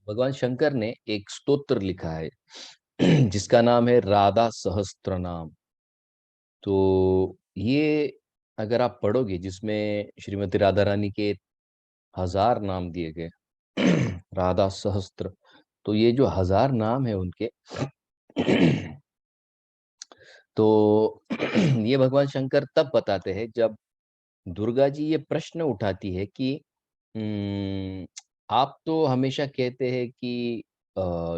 भगवान शंकर ने एक स्तोत्र लिखा है जिसका नाम है राधा सहस्त्र नाम। तो ये अगर आप पढ़ोगे, जिसमें श्रीमती राधा रानी के 1000 नाम दिए गए राधा सहस्त्र। तो ये जो 1000 नाम है उनके तो ये भगवान शंकर तब बताते हैं जब दुर्गा जी ये प्रश्न उठाती है कि "हम्म, आप तो हमेशा कहते हैं कि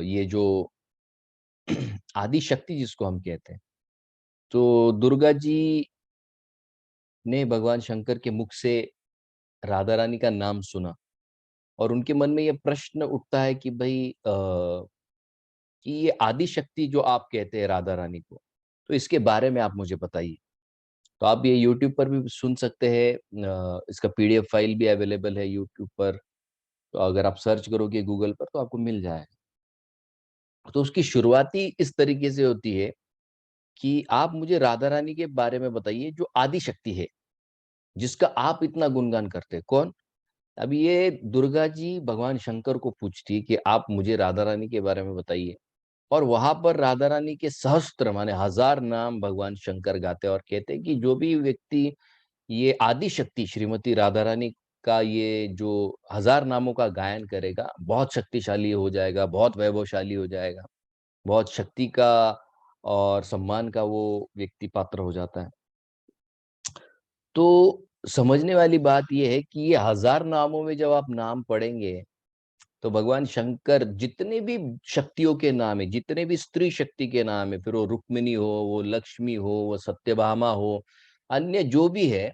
ये जो आदि शक्ति जिसको हम कहते हैं, तो दुर्गा जी ने भगवान शंकर के मुख से राधा रानी का नाम सुना और उनके मन में ये प्रश्न उठता है कि भाई कि ये आदि शक्ति जो आप कहते हैं राधा रानी को, तो इसके बारे में आप मुझे बताइए। तो आप ये यूट्यूब पर भी सुन सकते हैं। इसका पीडीएफ फाइल भी अवेलेबल है यूट्यूब पर। तो अगर आप सर्च करोगे गूगल पर तो आपको मिल जाएगा। तो उसकी शुरुआती इस तरीके से होती है कि आप मुझे राधा रानी के बारे में बताइए जो आदि शक्ति है, जिसका आप इतना गुणगान करते हैं। कौन? अब ये दुर्गा जी भगवान शंकर को पूछती है कि आप मुझे राधा रानी के बारे में बताइए। और वहां पर राधा रानी के सहस्त्र माने 1000 नाम भगवान शंकर गाते हैं और कहते हैं कि जो भी व्यक्ति ये आदि शक्ति श्रीमती राधा रानी का ये जो 1000 नामों का गायन करेगा, बहुत शक्तिशाली हो जाएगा, बहुत वैभवशाली हो जाएगा, बहुत शक्ति का और सम्मान का वो व्यक्ति पात्र हो जाता है। तो समझने वाली बात ये है कि ये 1000 नामों में जब आप नाम पढ़ेंगे, तो भगवान शंकर जितने भी शक्तियों के नाम है, जितने भी स्त्री शक्ति के नाम है, फिर वो रुक्मिणी हो, वो लक्ष्मी हो, वो सत्यभामा हो, अन्य जो भी है,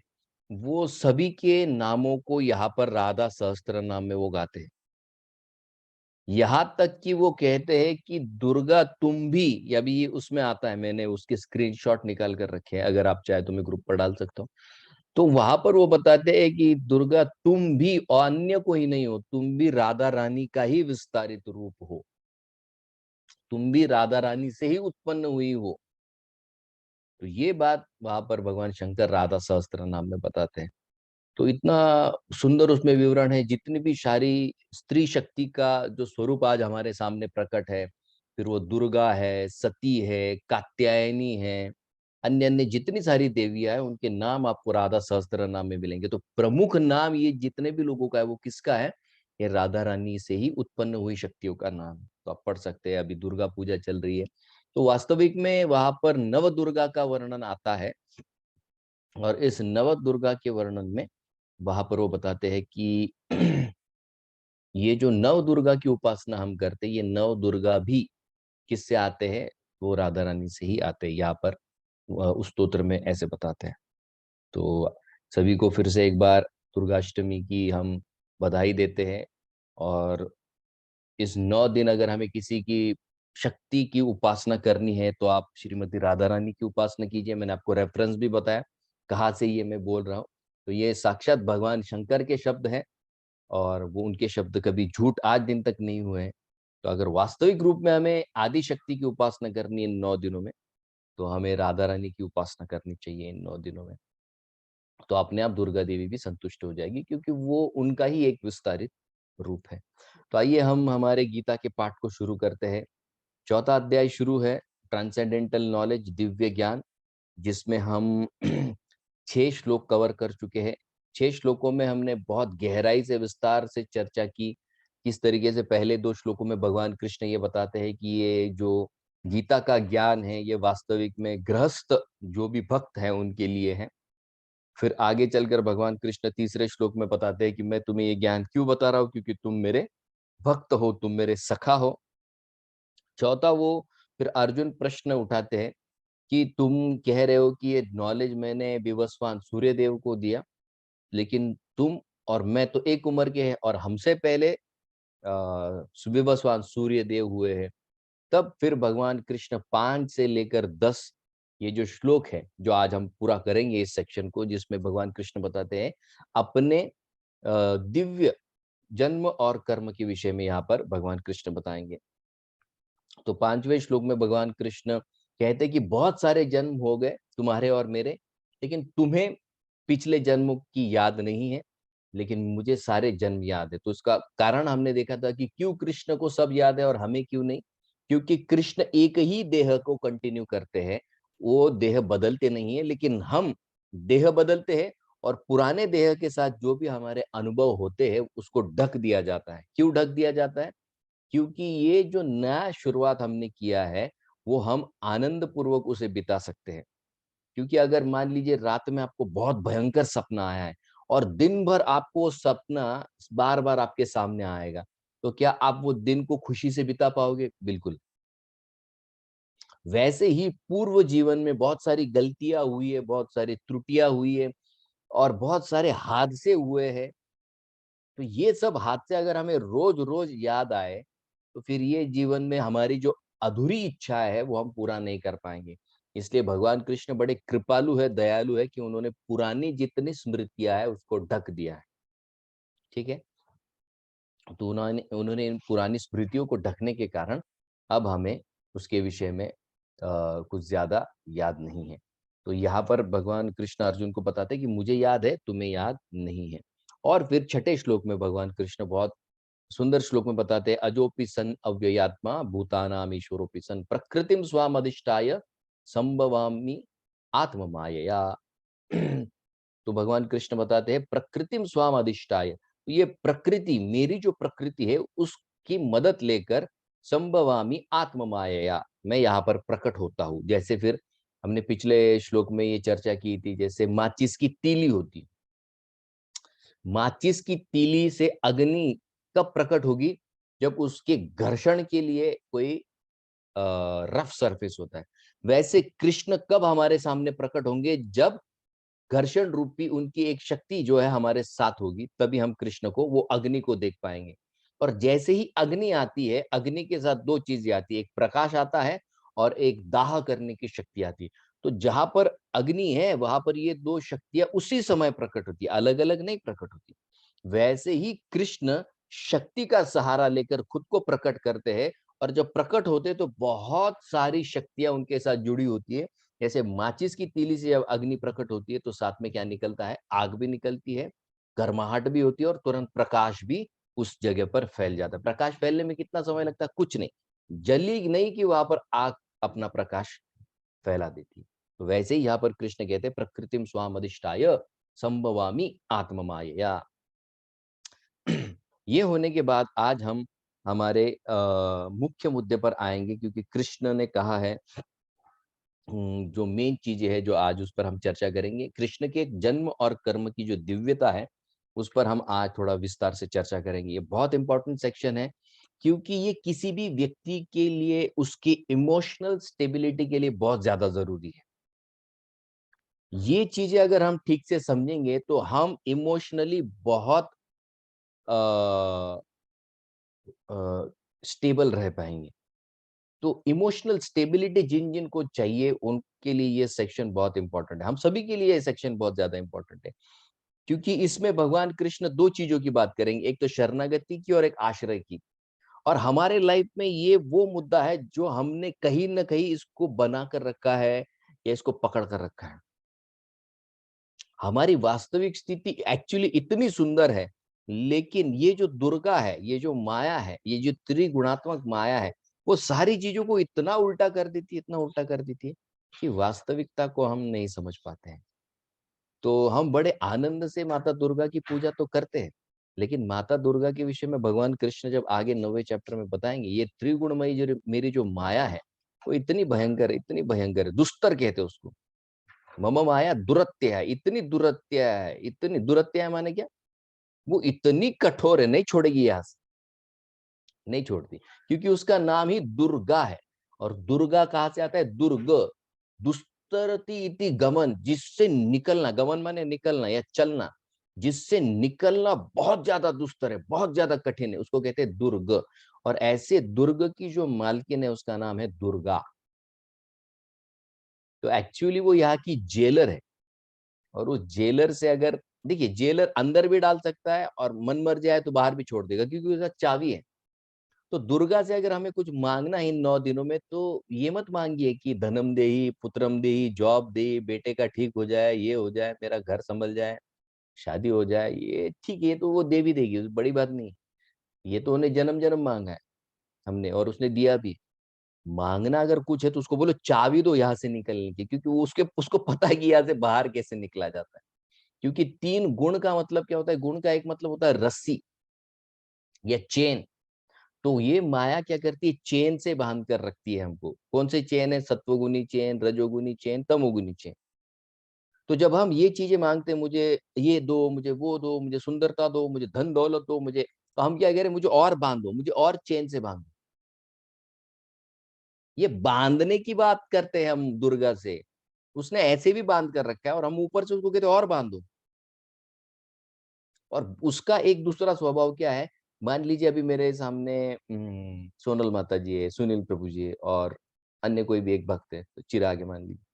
वो सभी के नामों को यहाँ पर राधा सहस्त्र नाम में वो गाते हैं। यहाँ तक कि वो कहते हैं कि दुर्गा तुम भी, या अभी ये उसमें आता है, मैंने उसके स्क्रीनशॉट निकाल कर रखे हैं, अगर आप चाहे तो मैं ग्रुप पर डाल सकता हूँ। तो वहां पर वो बताते हैं कि दुर्गा तुम भी और अन्य कोई नहीं हो, तुम भी राधा रानी का ही विस्तारित रूप हो, तुम भी राधा रानी से ही उत्पन्न हुई हो। तो ये बात वहां पर भगवान शंकर राधा सहस्त्र नाम में बताते हैं। तो इतना सुंदर उसमें विवरण है, जितनी भी सारी स्त्री शक्ति का जो स्वरूप आज हमारे सामने प्रकट है, फिर वो दुर्गा है, सती है, कात्यायनी है, अन्य अन्य जितनी सारी देवियां हैं, उनके नाम आपको राधा सहस्त्र नाम में मिलेंगे। तो प्रमुख नाम ये जितने भी लोगों का है, वो किसका है? ये राधा रानी से ही उत्पन्न हुई शक्तियों का नाम है। तो आप पढ़ सकते हैं। अभी दुर्गा पूजा चल रही है, तो वास्तविक में वहां पर नव दुर्गा का वर्णन आता है। और इस नव दुर्गा के वर्णन में वहां पर वो बताते हैं कि ये जो नव दुर्गा की उपासना हम करते हैं, ये नव दुर्गा भी किससे आते हैं? वो राधा रानी से ही आते हैं। यहाँ पर उस स्तोत्र में ऐसे बताते हैं। तो सभी को फिर से एक बार दुर्गाष्टमी की हम बधाई देते हैं। और इस 9 दिन अगर हमें किसी की शक्ति की उपासना करनी है, तो आप श्रीमती राधा रानी की उपासना कीजिए। मैंने आपको रेफरेंस भी बताया कहाँ से ये मैं बोल रहा हूँ। तो ये साक्षात भगवान शंकर के शब्द हैं और वो उनके शब्द कभी झूठ आज दिन तक नहीं हुए हैं। तो अगर वास्तविक रूप में हमें आदि शक्ति की उपासना करनी है इन 9 दिनों में, तो हमें राधा रानी की उपासना करनी चाहिए इन 9 दिनों में। तो अपने आप दुर्गा देवी भी संतुष्ट हो जाएगी, क्योंकि वो उनका ही एक विस्तारित रूप है। तो आइए हम हमारे गीता के पाठ को शुरू करते हैं। चौथा अध्याय शुरू है, ट्रांसेंडेंटल नॉलेज, दिव्य ज्ञान, जिसमें हम 6 श्लोक कवर कर चुके हैं। 6 श्लोकों में हमने बहुत गहराई से विस्तार से चर्चा की। किस तरीके से पहले 2 श्लोकों में भगवान कृष्ण ये बताते हैं कि ये जो गीता का ज्ञान है, ये वास्तविक में गृहस्थ जो भी भक्त हैं उनके लिए है। फिर आगे चलकर भगवान कृष्ण तीसरे श्लोक में बताते हैं कि मैं तुम्हें ये ज्ञान क्यों बता रहा हूँ, क्योंकि तुम मेरे भक्त हो, तुम मेरे सखा हो। चौथा वो फिर अर्जुन प्रश्न उठाते हैं कि तुम कह रहे हो कि ये नॉलेज मैंने विवस्वान सूर्य देव को दिया, लेकिन तुम और मैं तो एक उम्र के हैं और हमसे पहले विवस्वान सूर्य देव हुए हैं। तब फिर भगवान कृष्ण 5 से लेकर 10 ये जो श्लोक है, जो आज हम पूरा करेंगे इस सेक्शन को, जिसमें भगवान कृष्ण बताते हैं अपने दिव्य जन्म और कर्म के विषय में यहाँ पर भगवान कृष्ण बताएंगे। तो 5वें श्लोक में भगवान कृष्ण कहते हैं कि बहुत सारे जन्म हो गए तुम्हारे और मेरे, लेकिन तुम्हें पिछले जन्मों की याद नहीं है, लेकिन मुझे सारे जन्म याद है। तो उसका कारण हमने देखा था कि क्यों कृष्ण को सब याद है और हमें क्यों नहीं? क्योंकि कृष्ण एक ही देह को कंटिन्यू करते हैं, वो देह बदलते नहीं है, लेकिन हम देह बदलते हैं और पुराने देह के साथ जो भी हमारे अनुभव होते हैं उसको ढक दिया जाता है। क्यों ढक दिया जाता है? क्योंकि ये जो नया शुरुआत हमने किया है, वो हम आनंद पूर्वक उसे बिता सकते हैं। क्योंकि अगर मान लीजिए रात में आपको बहुत भयंकर सपना आया है और दिन भर आपको वो सपना बार-बार आपके सामने आएगा, तो क्या आप वो दिन को खुशी से बिता पाओगे? बिल्कुल। वैसे ही पूर्व जीवन में बहुत सारी गलतियाँ हुई है, बहुत सारी त्रुटियाँ हुई है और बहुत सारे हादसे हुए हैं। तो ये सब हादसे अगर हमें रोज-रोज याद आए, तो फिर ये जीवन में हमारी जो अधूरी इच्छा है, वो हम पूरा नहीं कर पाएँगे। इसलिए भगवान कृष्ण बड़े कृपालु है, दयालु है कि उन्होंने पुरानी जितनी स्मृतियाँ है, उसको ढक दिया है। ठीक है? तो उन्होंने उन्होंने इन पुरानी स्मृतियों को ढकने के कारण अब हमें उसके विषय में कुछ ज़्यादा याद नहीं है। तो यहाँ पर भगवान कृष्ण अर्जुन को बताते हैं कि मुझे याद है, तुम्हें याद नहीं है। और फिर छठे श्लोक में भगवान कृष्ण बहुत सुंदर श्लोक में बताते हैं, अजोपि सन अव्ययात्मा भूतानाम ईश्वरोपि सन प्रकृतिम स्वामधिष्ठाय संभवामि आत्म मायया। तो भगवान कृष्ण बताते हैं प्रकृतिम स्वाम अधिष्ठाय, तो ये प्रकृति मेरी जो प्रकृति है उसकी मदद लेकर संभवामी आत्म मायया, मैं यहाँ पर प्रकट होता हूँ। जैसे फिर हमने पिछले श्लोक में ये चर्चा की थी, जैसे माचिस की तीली होती, माचिस की तीली से अग्नि कब प्रकट होगी? जब उसके घर्षण के लिए कोई रफ सरफेस होता है। वैसे कृष्ण कब हमारे सामने प्रकट होंगे? जब घर्षण रूपी उनकी एक शक्ति जो है हमारे साथ होगी, तभी हम कृष्ण को, वो अग्नि को देख पाएंगे। और जैसे ही अग्नि आती है, अग्नि के साथ दो चीजें आती है, एक प्रकाश आता है और एक दाह करने की शक्ति आती है। तो जहां पर अग्नि है वहां पर ये दो शक्तियां उसी समय प्रकट होती है, अलग अलग नहीं प्रकट होती। वैसे ही कृष्ण शक्ति का सहारा लेकर खुद को प्रकट करते हैं, और जब प्रकट होते हैं तो बहुत सारी शक्तियां उनके साथ जुड़ी होती है। जैसे माचिस की तीली से जब अग्नि प्रकट होती है तो साथ में क्या निकलता है? आग भी निकलती है, गर्माहट भी होती है और तुरंत प्रकाश भी उस जगह पर फैल जाता है। प्रकाश फैलने में कितना समय लगता है? कुछ नहीं, जली नहीं कि वहां पर आग अपना प्रकाश फैला देती है। तो वैसे ही यहाँ पर कृष्ण कहते हैं प्रकृतिम स्वाम अधिष्ठाय संभवामी आत्म मायया। ये होने के बाद आज हम हमारे मुख्य मुद्दे पर आएंगे, क्योंकि कृष्ण ने कहा है जो मेन चीजें हैं जो आज उस पर हम चर्चा करेंगे। कृष्ण के जन्म और कर्म की जो दिव्यता है उस पर हम आज थोड़ा विस्तार से चर्चा करेंगे। ये बहुत इंपॉर्टेंट सेक्शन है, क्योंकि ये किसी भी व्यक्ति के लिए उसकी इमोशनल स्टेबिलिटी के लिए बहुत ज्यादा जरूरी है। ये चीजें अगर हम ठीक से समझेंगे तो हम इमोशनली बहुत स्टेबल रह पाएंगे। तो इमोशनल स्टेबिलिटी जिन जिन को चाहिए उनके लिए ये सेक्शन बहुत इंपॉर्टेंट है। हम सभी के लिए ये सेक्शन बहुत ज्यादा इंपॉर्टेंट है, क्योंकि इसमें भगवान कृष्ण दो चीजों की बात करेंगे, एक तो शरणागति की और एक आश्रय की। और हमारे लाइफ में ये वो मुद्दा है जो हमने कहीं ना कहीं इसको बना कर रखा है या इसको पकड़ कर रखा है। हमारी वास्तविक स्थिति एक्चुअली इतनी सुंदर है, लेकिन ये जो दुर्गा है, ये जो माया है, ये जो त्रिगुणात्मक माया है, वो सारी चीजों को इतना उल्टा कर देती है, इतना उल्टा कर देती है कि वास्तविकता को हम नहीं समझ पाते हैं। तो हम बड़े आनंद से माता दुर्गा की पूजा तो करते हैं, लेकिन माता दुर्गा के विषय में भगवान कृष्ण जब आगे 9वें चैप्टर में बताएंगे, ये त्रिगुणमयी जो मेरी जो माया है, वो इतनी भयंकर है, इतनी भयंकर है, दुस्तर कहते हैं उसको। मम माया दुरत्य है, इतनी दुरत्य है, इतनी दुरत्य है, माने क्या? वो इतनी कठोर है, नहीं छोड़ेगी यहाँ से, नहीं छोड़ती, क्योंकि उसका नाम ही दुर्गा है। और दुर्गा कहाँ से आता है? दुर्ग, दुस्तरती इति गमन, जिससे निकलना, गमन माने निकलना या चलना, जिससे निकलना बहुत ज्यादा दुस्तर है, बहुत ज्यादा कठिन है, उसको कहते हैं दुर्ग। और ऐसे दुर्ग की जो मालकिन है उसका नाम है दुर्गा। तो एक्चुअली वो यहाँ की जेलर है। और उस जेलर से अगर, देखिए जेलर अंदर भी डाल सकता है और मन मर जाए तो बाहर भी छोड़ देगा, क्योंकि उसका चाबी है। तो दुर्गा से अगर हमें कुछ मांगना है इन 9 दिनों में, तो ये मत मांगिए कि धनम देही पुत्रम देही, जॉब दे, बेटे का ठीक हो जाए, ये हो जाए, मेरा घर संभल जाए। शादी हो जाए, ये ठीक है, ये तो वो दे भी देगी, बड़ी बात नहीं। ये तो उन्हें जन्म जन्म मांगा है हमने, और उसने दिया भी। मांगना अगर कुछ है तो उसको बोलो चाबी दो यहाँ से निकलने की, क्योंकि वो उसके उसको पता है कि यहाँ से बाहर कैसे निकला जाता है। क्योंकि 3 गुण का मतलब क्या होता है? गुण का एक मतलब होता है रस्सी या चेन। तो ये माया क्या करती है? चेन से बांध कर रखती है हमको। कौन सी चेन है? सत्वगुनी चेन, रजोगुनी चेन, तमोगुनी चेन। तो जब हम ये चीजें मांगते हैं, मुझे ये दो, मुझे वो दो, मुझे सुंदरता दो, मुझे धन दौलत दो, मुझे, तो हम क्या कह रहे हैं? मुझे और बांध दो, मुझे और चेन से बांध दो। ये बांधने की बात करते हैं हम दुर्गा से। उसने ऐसे भी बांध कर रखा है, और हम ऊपर से उसको कहते हैं और बांध दो। और उसका एक दूसरा स्वभाव क्या है? मान लीजिए अभी मेरे सामने सोनल माता जी है, सुनील प्रभु जी है, और अन्य कोई भी एक भक्त है, तो चिराग है मान लीजिए।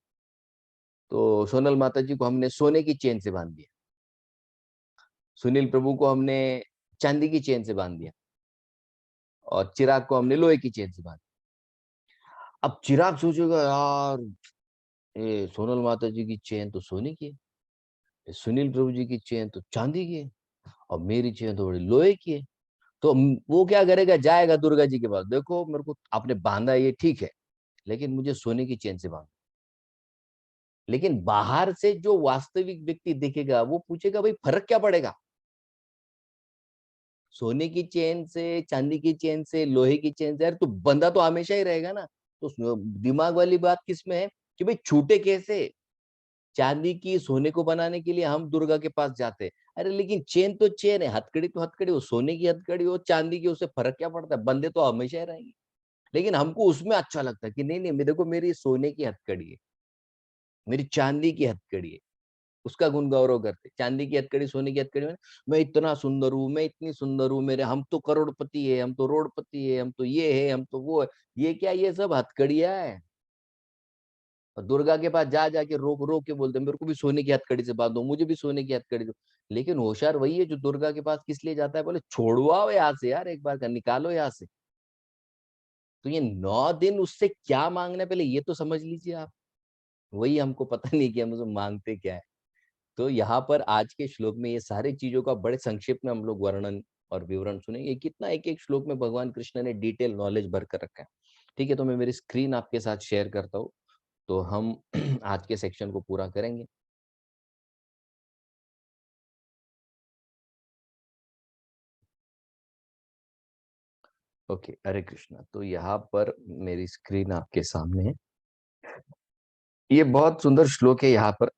तो सोनल माता जी को हमने सोने की चेन से बांध दिया, सुनील प्रभु को हमने चांदी की चेन से बांध दिया, और चिराग को हमने लोहे की चेन से बांध दिया। अब चिराग सोचेगा, यार ये सोनल माता जी की चेन तो सोने की है, ये सुनील प्रभु जी की चेन तो चांदी की है, और मेरी चेन तो बड़ी लोहे की है। तो वो क्या करेगा? जाएगा दुर्गा जी के पास, देखो मेरे को आपने बांधा, ये ठीक है, लेकिन मुझे सोने की चेन से बांधो। लेकिन बाहर से जो वास्तविक व्यक्ति दिखेगा, वो पूछेगा भाई फर्क क्या पड़ेगा? सोने की चेन से, चांदी की चेन से, लोहे की चेन से, यार तो बंधा तो हमेशा ही रहेगा ना। तो दिमाग वाली बात किसमें है कि भाई छूटे कैसे? चांदी की सोने को बनाने के लिए हम दुर्गा के पास जाते हैं। अरे लेकिन चेन तो चेन है, हथकड़ी तो हथकड़ी, वो सोने की हथकड़ी हो चांदी की, उससे फर्क क्या पड़ता है? बंदे तो हमेशा ही रहेंगे। लेकिन हमको उसमें अच्छा लगता है कि नहीं नहीं, मेरे को मेरी सोने की हथकड़ी है, मेरी चांदी की हथकड़ी है, उसका गुण गौरव करते। चांदी की हथकड़ी, सोने की हथकड़ी में मैं इतना सुंदर हूँ, मैं इतनी सुंदर हूँ, मेरे, हम तो करोड़पति है, हम तो रोडपति है, हम तो ये है, हम तो वो है। ये क्या? ये सब हथकड़ियां है। और दुर्गा के पास जा जाके रोक रोक के बोलते मेरे को भी सोने की हथकड़ी से बांधो, मुझे भी सोने की हथकड़ी दो। लेकिन होशियार वही है जो दुर्गा के पास किस लिए जाता है? बोले छोड़वाओ यहाँ से यार, एक बार का निकालो यहाँ से। तो ये 9 दिन उससे क्या मांगना है, पहले ये तो समझ लीजिए आप। वही हमको पता नहीं कि हम उसे मांगते क्या है। तो यहाँ पर आज के श्लोक में ये सारी चीजों का बड़े संक्षेप में हम लोग वर्णन और विवरण सुनेंगे। कितना एक एक श्लोक में भगवान कृष्ण ने डिटेल नॉलेज भर कर रखा है। ठीक है, तो मैं मेरी स्क्रीन आपके साथ शेयर करता हूँ, तो हम आज के सेक्शन को पूरा करेंगे। ओके, हरे कृष्णा। तो यहाँ पर मेरी स्क्रीन आपके सामने है। ये बहुत सुंदर श्लोक है यहाँ पर।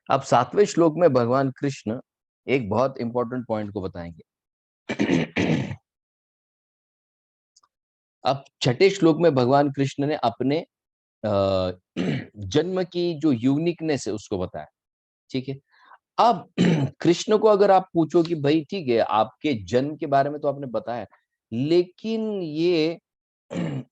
अब 7वें श्लोक में भगवान कृष्ण एक बहुत इंपॉर्टेंट पॉइंट को बताएंगे। अब छठे श्लोक में भगवान कृष्ण ने अपने जन्म की जो यूनिकनेस है उसको बताया। ठीक है। अब कृष्ण को अगर आप पूछो कि भाई ठीक है, आपके जन्म के बारे में तो आपने बताया, लेकिन ये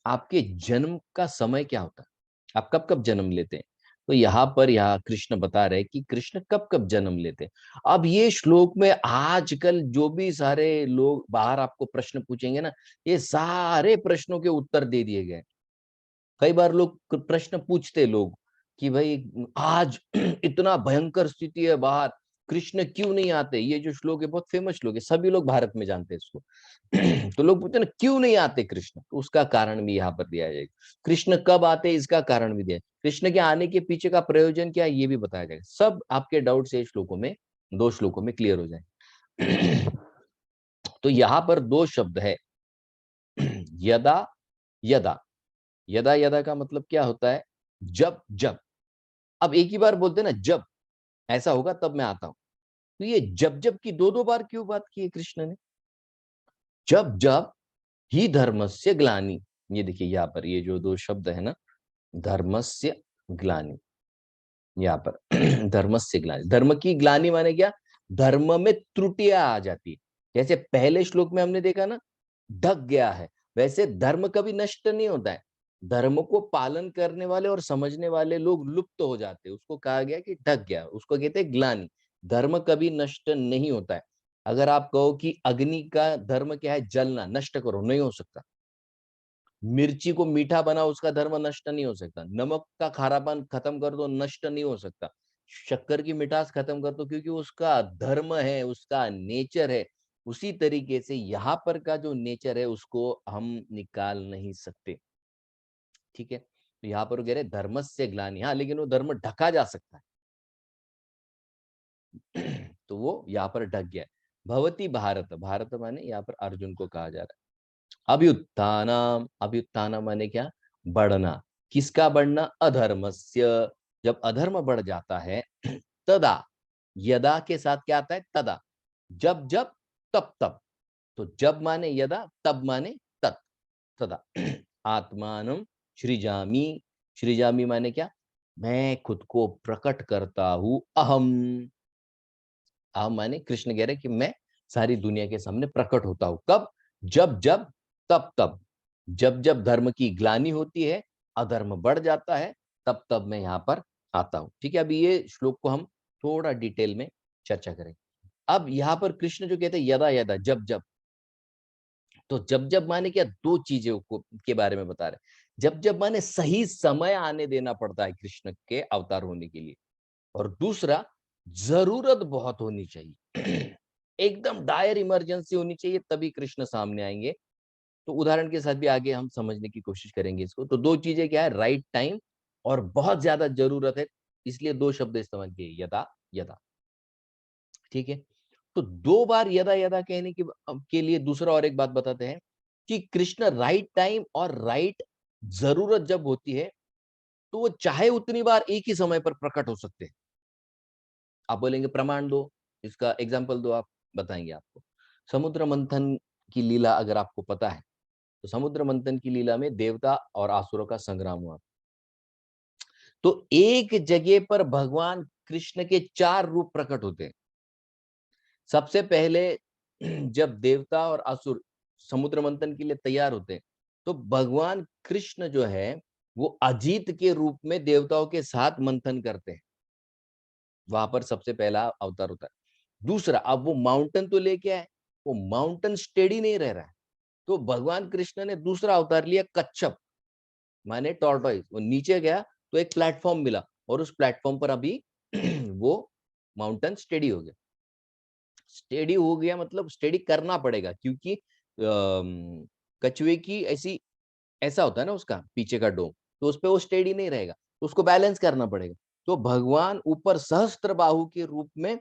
आपके जन्म का समय क्या होता है? आप कब कब जन्म लेते हैं? तो यहाँ कृष्ण बता रहे हैं कि कृष्ण कब कब जन्म लेते हैं। अब ये श्लोक में आजकल जो भी सारे लोग बाहर आपको प्रश्न पूछेंगे ना, ये सारे प्रश्नों के उत्तर दे दिए गए। कई बार लोग प्रश्न पूछते लोग कि भाई आज इतना भयंकर स्थिति है बाहर, कृष्ण क्यों नहीं आते? ये जो श्लोक है बहुत फेमस श्लोक है, सभी लोग भारत में जानते हैं इसको। तो लोग पूछते हैं ना क्यों नहीं आते कृष्ण, तो उसका कारण भी यहाँ पर दिया जाएगा। कृष्ण कब आते इसका कारण भी दिया, कृष्ण के आने के पीछे का प्रयोजन क्या है ये भी बताया जाएगा। सब आपके डाउट से श्लोकों में, 2 श्लोकों में क्लियर हो जाए। तो यहाँ पर 2 शब्द है, यदा यदा। यदा यदा का मतलब क्या होता है? जब जब। अब एक ही बार बोलते हैं ना, जब ऐसा होगा तब मैं आता हूं। तो ये जब जब की दो दो बार क्यों बात की है कृष्ण ने? जब जब ही धर्मस्य ग्लानि। ये देखिए यहाँ पर ये जो 2 शब्द है ना, धर्मस्य ग्लानि, यहाँ पर धर्मस्य ग्लानि, धर्म की ग्लानि माने क्या? धर्म में त्रुटियां आ जाती है। जैसे पहले श्लोक में हमने देखा ना, ढक गया है, वैसे धर्म कभी नष्ट नहीं होता है। धर्म को पालन करने वाले और समझने वाले लोग लुप्त हो जाते हैं, उसको कहा गया कि ढक गया, उसको कहते हैं ग्लानि। धर्म कभी नष्ट नहीं होता है। अगर आप कहो कि अग्नि का धर्म क्या है? जलना, नष्ट करो, नहीं हो सकता। मिर्ची को मीठा बनाओ, उसका धर्म नष्ट नहीं हो सकता। नमक का खारापन खत्म कर दो, नष्ट नहीं हो सकता। शक्कर की मिठास खत्म कर दो, क्योंकि उसका धर्म है, उसका नेचर है। उसी तरीके से यहाँ पर का जो नेचर है उसको हम निकाल नहीं सकते। ठीक है, तो यहाँ पर कह रहे धर्मस्य ग्लानि, हाँ लेकिन वो धर्म ढका जा सकता है। तो वो यहाँ पर ढक गया है। भवती भारत, भारत माने यहाँ पर अर्जुन को कहा जा रहा है। अभ्युत्थानम, अभ्युत्थानम माने क्या? बढ़ना। किसका बढ़ना? अधर्मस्य। जब अधर्म बढ़ जाता है तदा, यदा के साथ क्या आता है? तदा। जब जब, तब तब। तो जब माने यदा, तब माने तत्, तदा। आत्मानम सृजामि, सृजामि माने क्या? मैं खुद को प्रकट करता हूं। अहम, अहम माने कृष्ण कह रहे कि मैं सारी दुनिया के सामने प्रकट होता हूं। कब? जब जब, तब तब। जब जब धर्म की ग्लानि होती है, अधर्म बढ़ जाता है, तब तब मैं यहाँ पर आता हूं। ठीक है, अभी ये श्लोक को हम थोड़ा डिटेल में चर्चा करें। अब यहाँ पर कृष्ण जो कहते हैं यदा यदा, जब जब, तो जब जब माने क्या? दो चीजों को के बारे में बता रहे। जब जब माने सही समय आने देना पड़ता है कृष्ण के अवतार होने के लिए। और दूसरा, जरूरत बहुत होनी चाहिए। एकदम डायर इमरजेंसी होनी चाहिए, तभी कृष्ण सामने आएंगे। तो उदाहरण के साथ भी आगे हम समझने की कोशिश करेंगे इसको। तो दो चीजें क्या है? राइट टाइम और बहुत ज्यादा जरूरत है, इसलिए दो शब्द इस्तेमाल किए, यदा यदा। ठीक है, तो दो बार यदा यदा कहने के लिए दूसरा और एक बात बताते हैं कि कृष्ण राइट टाइम और राइट जरूरत जब होती है, तो वो चाहे उतनी बार एक ही समय पर प्रकट हो सकते हैं। आप बोलेंगे प्रमाण दो, इसका एग्जाम्पल दो, आप बताएंगे आपको। समुद्र मंथन की लीला अगर आपको पता है, तो समुद्र मंथन की लीला में देवता और असुरों का संग्राम हुआ। तो एक जगह पर भगवान कृष्ण के चार रूप प्रकट होते हैं। सबसे पहले जब देवता और असुर समुद्र मंथन के लिए तैयार होते हैं, तो भगवान कृष्ण जो है वो अजीत के रूप में देवताओं के साथ मंथन करते हैं। वहां पर सबसे पहला अवतार होता है। दूसरा, अब वो माउंटेन तो लेके आए, वो माउंटेन स्टेडी नहीं रह रहा है, तो भगवान कृष्ण ने दूसरा अवतार लिया, कच्छप माने टॉर्टोइज। वो नीचे गया तो एक प्लेटफॉर्म मिला, और उस प्लेटफॉर्म पर अभी वो माउंटेन स्टेडी हो गया। स्टेडी हो गया मतलब स्टेडी करना पड़ेगा, क्योंकि कछुए की ऐसी, ऐसा होता है ना उसका पीछे का डोम, तो उस पे वो स्टेडी नहीं रहेगा, तो उसको बैलेंस करना पड़ेगा। तो भगवान ऊपर सहस्त्र बाहु के रूप में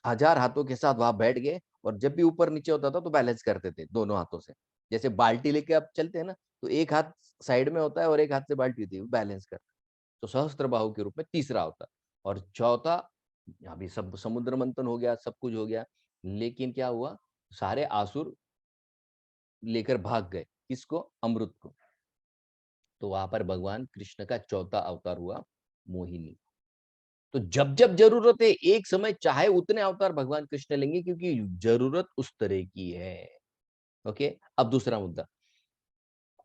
हजार हाथों के साथ वहां बैठ गए, और जब भी ऊपर नीचे होता था तो बैलेंस करते थे दोनों हाथों से। जैसे बाल्टी लेके आप चलते हैं ना, तो एक हाथ साइड में होता है और एक हाथ से बाल्टी होती है, बैलेंस करते। तो सहस्त्र बाहु के रूप में तीसरा होता है। और चौथा, अभी सब समुद्र मंथन हो गया, सब कुछ हो गया, लेकिन क्या हुआ? सारे आसुर लेकर भाग गए, किसको? अमृत को। तो वहां पर भगवान कृष्ण का चौथा अवतार हुआ, मोहिनी। तो जब जब जरूरत है, एक समय चाहे उतने अवतार भगवान कृष्ण लेंगे, क्योंकि जरूरत उस तरह की है। ओके, अब दूसरा मुद्दा,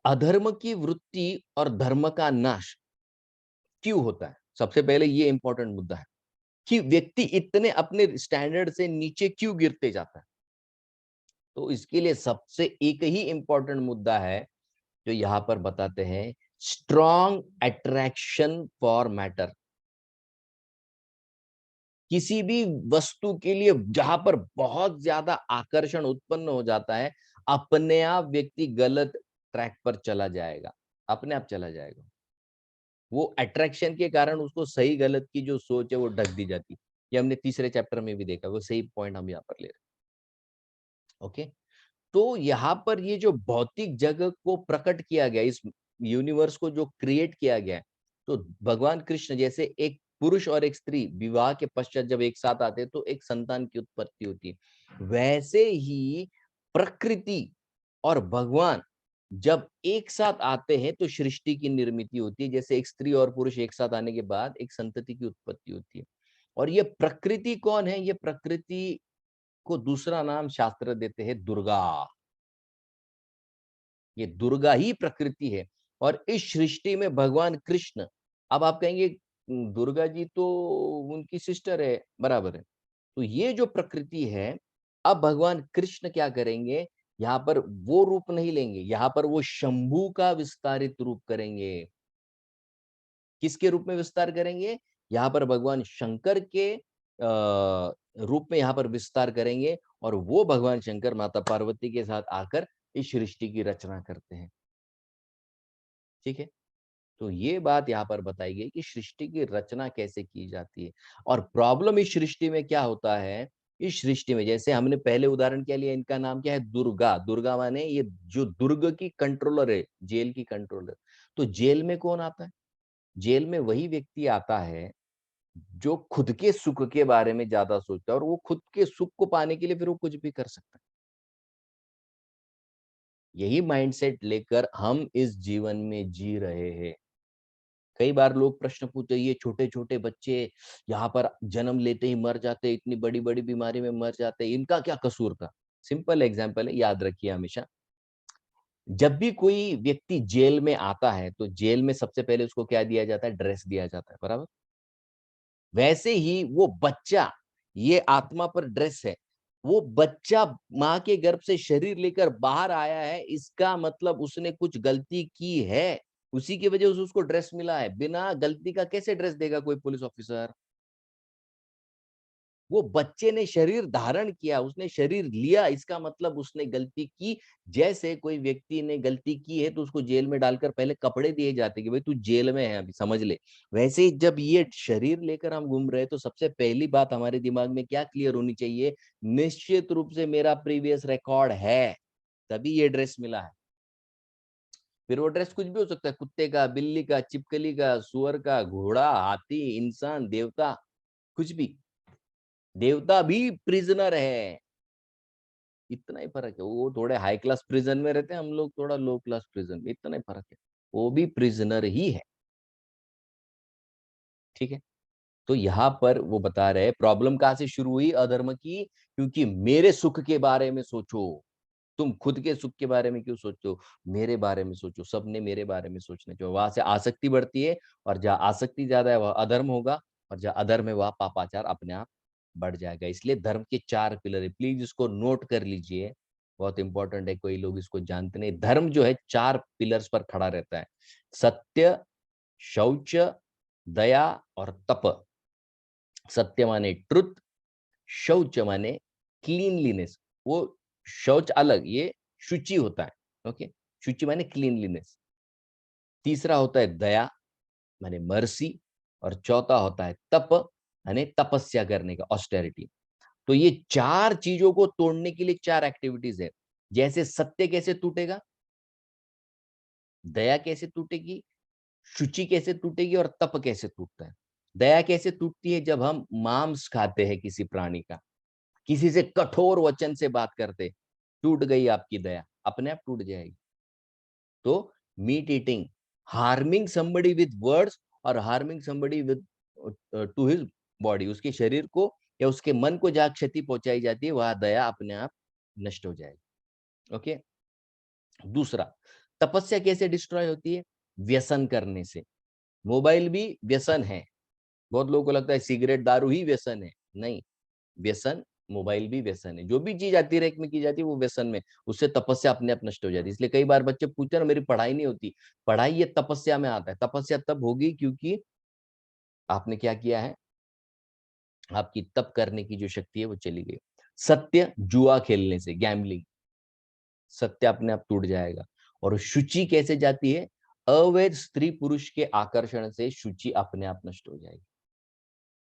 अधर्म की वृत्ति और धर्म का नाश क्यों होता है? सबसे पहले ये इंपॉर्टेंट मुद्दा है कि व्यक्ति इतने अपने स्टैंडर्ड से नीचे क्यों गिरते जाता है। तो इसके लिए सबसे एक ही इंपॉर्टेंट मुद्दा है जो यहां पर बताते हैं, स्ट्रॉन्ग अट्रैक्शन फॉर मैटर। किसी भी वस्तु के लिए जहां पर बहुत ज्यादा आकर्षण उत्पन्न हो जाता है, अपने आप व्यक्ति गलत ट्रैक पर चला जाएगा, अपने आप चला जाएगा। वो अट्रैक्शन के कारण उसको सही गलत की जो सोच है वो ढक दी जाती है। ये हमने तीसरे चैप्टर में भी देखा, वो सही पॉइंट हम यहाँ पर ले रहे हैं। ओके, तो यहाँ पर ये जो भौतिक जगत को प्रकट किया गया, इस यूनिवर्स को जो क्रिएट किया गया है, तो भगवान कृष्ण जैसे एक पुरुष और एक स्त्री विवाह के पश्चात जब एक साथ आते हैं तो एक संतान की उत्पत्ति होती है। वैसे ही प्रकृति और भगवान जब एक साथ आते हैं तो सृष्टि की निर्मित होती है। जैसे एक स्त्री और पुरुष एक साथ आने के बाद एक संतति की उत्पत्ति होती है। और ये प्रकृति कौन है? ये प्रकृति को दूसरा नाम शास्त्र देते हैं दुर्गा। ये दुर्गा ही प्रकृति है। और इस सृष्टि में भगवान कृष्ण, अब आप कहेंगे दुर्गा जी तो उनकी सिस्टर है, बराबर है। तो ये जो प्रकृति है, अब भगवान कृष्ण क्या करेंगे? यहाँ पर वो रूप नहीं लेंगे, यहाँ पर वो शंभू का विस्तारित रूप करेंगे। किसके रूप में विस्तार करेंगे? यहाँ पर भगवान शंकर के रूप में यहाँ पर विस्तार करेंगे और वो भगवान शंकर माता पार्वती के साथ आकर इस सृष्टि की रचना करते हैं। ठीक है? तो ये बात यहाँ पर बताई गई कि सृष्टि की रचना कैसे की जाती है और प्रॉब्लम इस सृष्टि में क्या होता है, इस सृष्टि में जैसे हमने पहले उदाहरण क्या लिया, इनका नाम क्या है, दुर्गा। दुर्गा माने ये जो दुर्ग की कंट्रोलर है, जेल की कंट्रोलर। तो जेल में कौन आता है? जेल में वही व्यक्ति आता है जो खुद के सुख के बारे में ज्यादा सोचता है और वो खुद के सुख को पाने के लिए फिर वो कुछ भी कर सकता है। यही माइंडसेट लेकर हम इस जीवन में जी रहे हैं। कई बार लोग प्रश्न पूछते हैं, ये छोटे-छोटे बच्चे यहाँ पर जन्म लेते ही मर जाते हैं, इतनी बड़ी-बड़ी बीमारी में मर जाते हैं, इनका क्या कसूर था? सिंपल एग्जांपल है, याद रखिए हमेशा। जब भी कोई व्यक्ति जेल में आता है, तो जेल में सबसे पहले उसको क्या दिया जाता है? ड्रेस दिया जाता है, बराबर? वैसे ही वो बच्चा, ये आत्मा पर ड्रेस है। वो बच्चा माँ के गर्भ से शरीर लेकर बाहर आया है, इसका मतलब उसने कुछ गलती की है। उसी की वजह से उसको ड्रेस मिला है। बिना गलती का कैसे ड्रेस देगा कोई पुलिस ऑफिसर? वो बच्चे ने शरीर धारण किया, उसने शरीर लिया, इसका मतलब उसने गलती की। जैसे कोई व्यक्ति ने गलती की है तो उसको जेल में डालकर पहले कपड़े दिए जाते कि भाई तू जेल में है अभी समझ ले। वैसे ही जब ये शरीर लेकर हम घूम रहे हैं तो सबसे पहली बात हमारे दिमाग में क्या क्लियर होनी चाहिए? निश्चित रूप से मेरा प्रीवियस रिकॉर्ड है, तभी ये ड्रेस मिला है। फिर वो ड्रेस कुछ भी हो सकता है, कुत्ते का, बिल्ली का, छिपकली का, सुअर का, घोड़ा, हाथी, इंसान, देवता, कुछ भी। देवता भी प्रिजनर है। इतना ही फर्क है। वो थोड़े हाई क्लास प्रिजन में रहते हैं, हम लोग थोड़ा लो क्लास प्रिजन में, इतना ही फर्क है। वो भी प्रिजनर ही है। ठीक है? तो यहाँ पर वो बता रहे हैं प्रॉब्लम कहाँ से शुरू हुई अधर्म की, क्योंकि मेरे सुख के बारे में सोचो। तुम खुद के सुख के बारे में क्यों सोचते हो? मेरे बारे में सोचो। सबने मेरे बारे में सोचना चाहिए। वहां से आसक्ति बढ़ती है और जहाँ आसक्ति ज्यादा है वह अधर्म होगा और जहाँ अधर्म है वह पापाचार अपने आप बढ़ जाएगा। इसलिए धर्म के 4 पिलर है। प्लीज इसको नोट कर लीजिए। बहुत इंपॉर्टेंट है, कोई लोग इसको जानते नहीं। धर्म जो है 4 पिलर्स पर खड़ा रहता है। सत्य, शौच, दया और तप। सत्य माने ट्रुथ, शौच माने क्लीनलीनेस। वो शौच अलग, ये शुचि होता है। ओके, शुचि माने क्लीनलीनेस। तीसरा होता है दया माने मर्सी और चौथा होता है तप माने तपस्या करने का, ऑस्टेरिटी। तो ये 4 चीजों को तोड़ने के लिए 4 एक्टिविटीज है। जैसे सत्य कैसे टूटेगा, दया कैसे टूटेगी, शुचि कैसे टूटेगी और तप कैसे टूटता है। दया कैसे टूटती है? जब हम मांस खाते हैं किसी प्राणी का, किसी से कठोर वचन से बात करते, टूट गई आपकी दया, अपने आप टूट जाएगी। तो meat eating, harming somebody with words और harming somebody with to his body, उसके शरीर को या उसके मन को जहां क्षति पहुंचाई जाती है वहां दया अपने आप नष्ट हो जाएगी। ओके। दूसरा, तपस्या कैसे डिस्ट्रॉय होती है? व्यसन करने से। मोबाइल भी व्यसन है। बहुत लोगों को लगता है सिगरेट दारू ही व्यसन है, नहीं। व्यसन, मोबाइल भी व्यसन है। जो भी चीज आती है में की जाती है वो व्यसन में, उससे तपस्या अपने आप नष्ट हो जाती है। इसलिए कई बार बच्चे पूछते हैं ना मेरी पढ़ाई नहीं होती। पढ़ाई ये तपस्या में आता है। तपस्या तब होगी क्योंकि आपने क्या किया है, आपकी तप करने की जो शक्ति है वो चली गई। सत्य, जुआ खेलने से, गैम्बलिंग, सत्य अपने आप टूट जाएगा। और शुचि कैसे जाती है? अवैध स्त्री पुरुष के आकर्षण से शुचि अपने आप नष्ट हो जाएगी।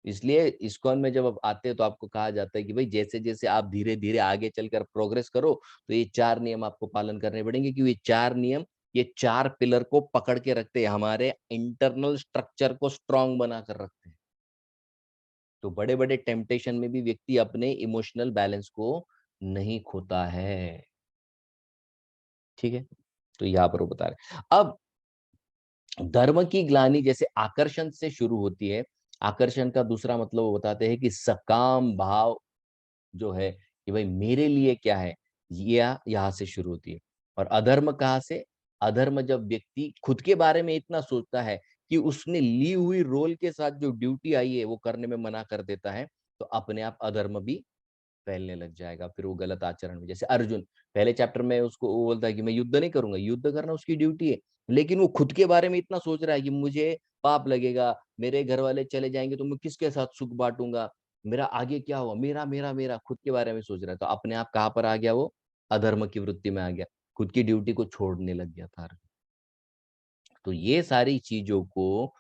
इसलिए इस्कॉन में जब आप आते हैं तो आपको कहा जाता है कि भाई जैसे जैसे आप धीरे धीरे आगे चलकर प्रोग्रेस करो तो ये 4 नियम आपको पालन करने पड़ेंगे, क्योंकि ये 4 नियम, ये 4 पिलर को पकड़ के रखते हैं, हमारे इंटरनल स्ट्रक्चर को स्ट्रांग बना कर रखते हैं। तो बड़े बड़े टेम्पटेशन में भी व्यक्ति अपने इमोशनल बैलेंस को नहीं खोता है। ठीक है? तो यहाँ पर वो बता रहे। अब धर्म की ग्लानि जैसे आकर्षण से शुरू होती है। आकर्षण का दूसरा मतलब वो बताते हैं कि सकाम भाव जो है कि भाई मेरे लिए क्या है, ये यहाँ से शुरू होती है। और अधर्म कहाँ से? अधर्म जब व्यक्ति खुद के बारे में इतना सोचता है कि उसने ली हुई रोल के साथ जो ड्यूटी आई है वो करने में मना कर देता है, तो अपने आप अधर्म भी फैलने लग जाएगा। फिर वो गलत आचरण में, जैसे अर्जुन पहले चैप्टर में उसको वो बोलता है कि मैं युद्ध नहीं करूंगा, युद्ध करना उसकी ड्यूटी है। लेकिन वो खुद के बारे में इतना सोच रहा है कि मुझे पाप लगेगा, मेरे घर वाले चले जाएंगे तो मैं किसके साथ सुख बांटूंगा, मेरा आगे क्या हुआ, मेरा मेरा मेरा खुद के बारे में सोच रहा है। तो अपने आप कहाँ पर आ गया, वो अधर्म की वृत्ति में आ गया, खुद की ड्यूटी को छोड़ने लग गया था। तो ये सारी चीजों को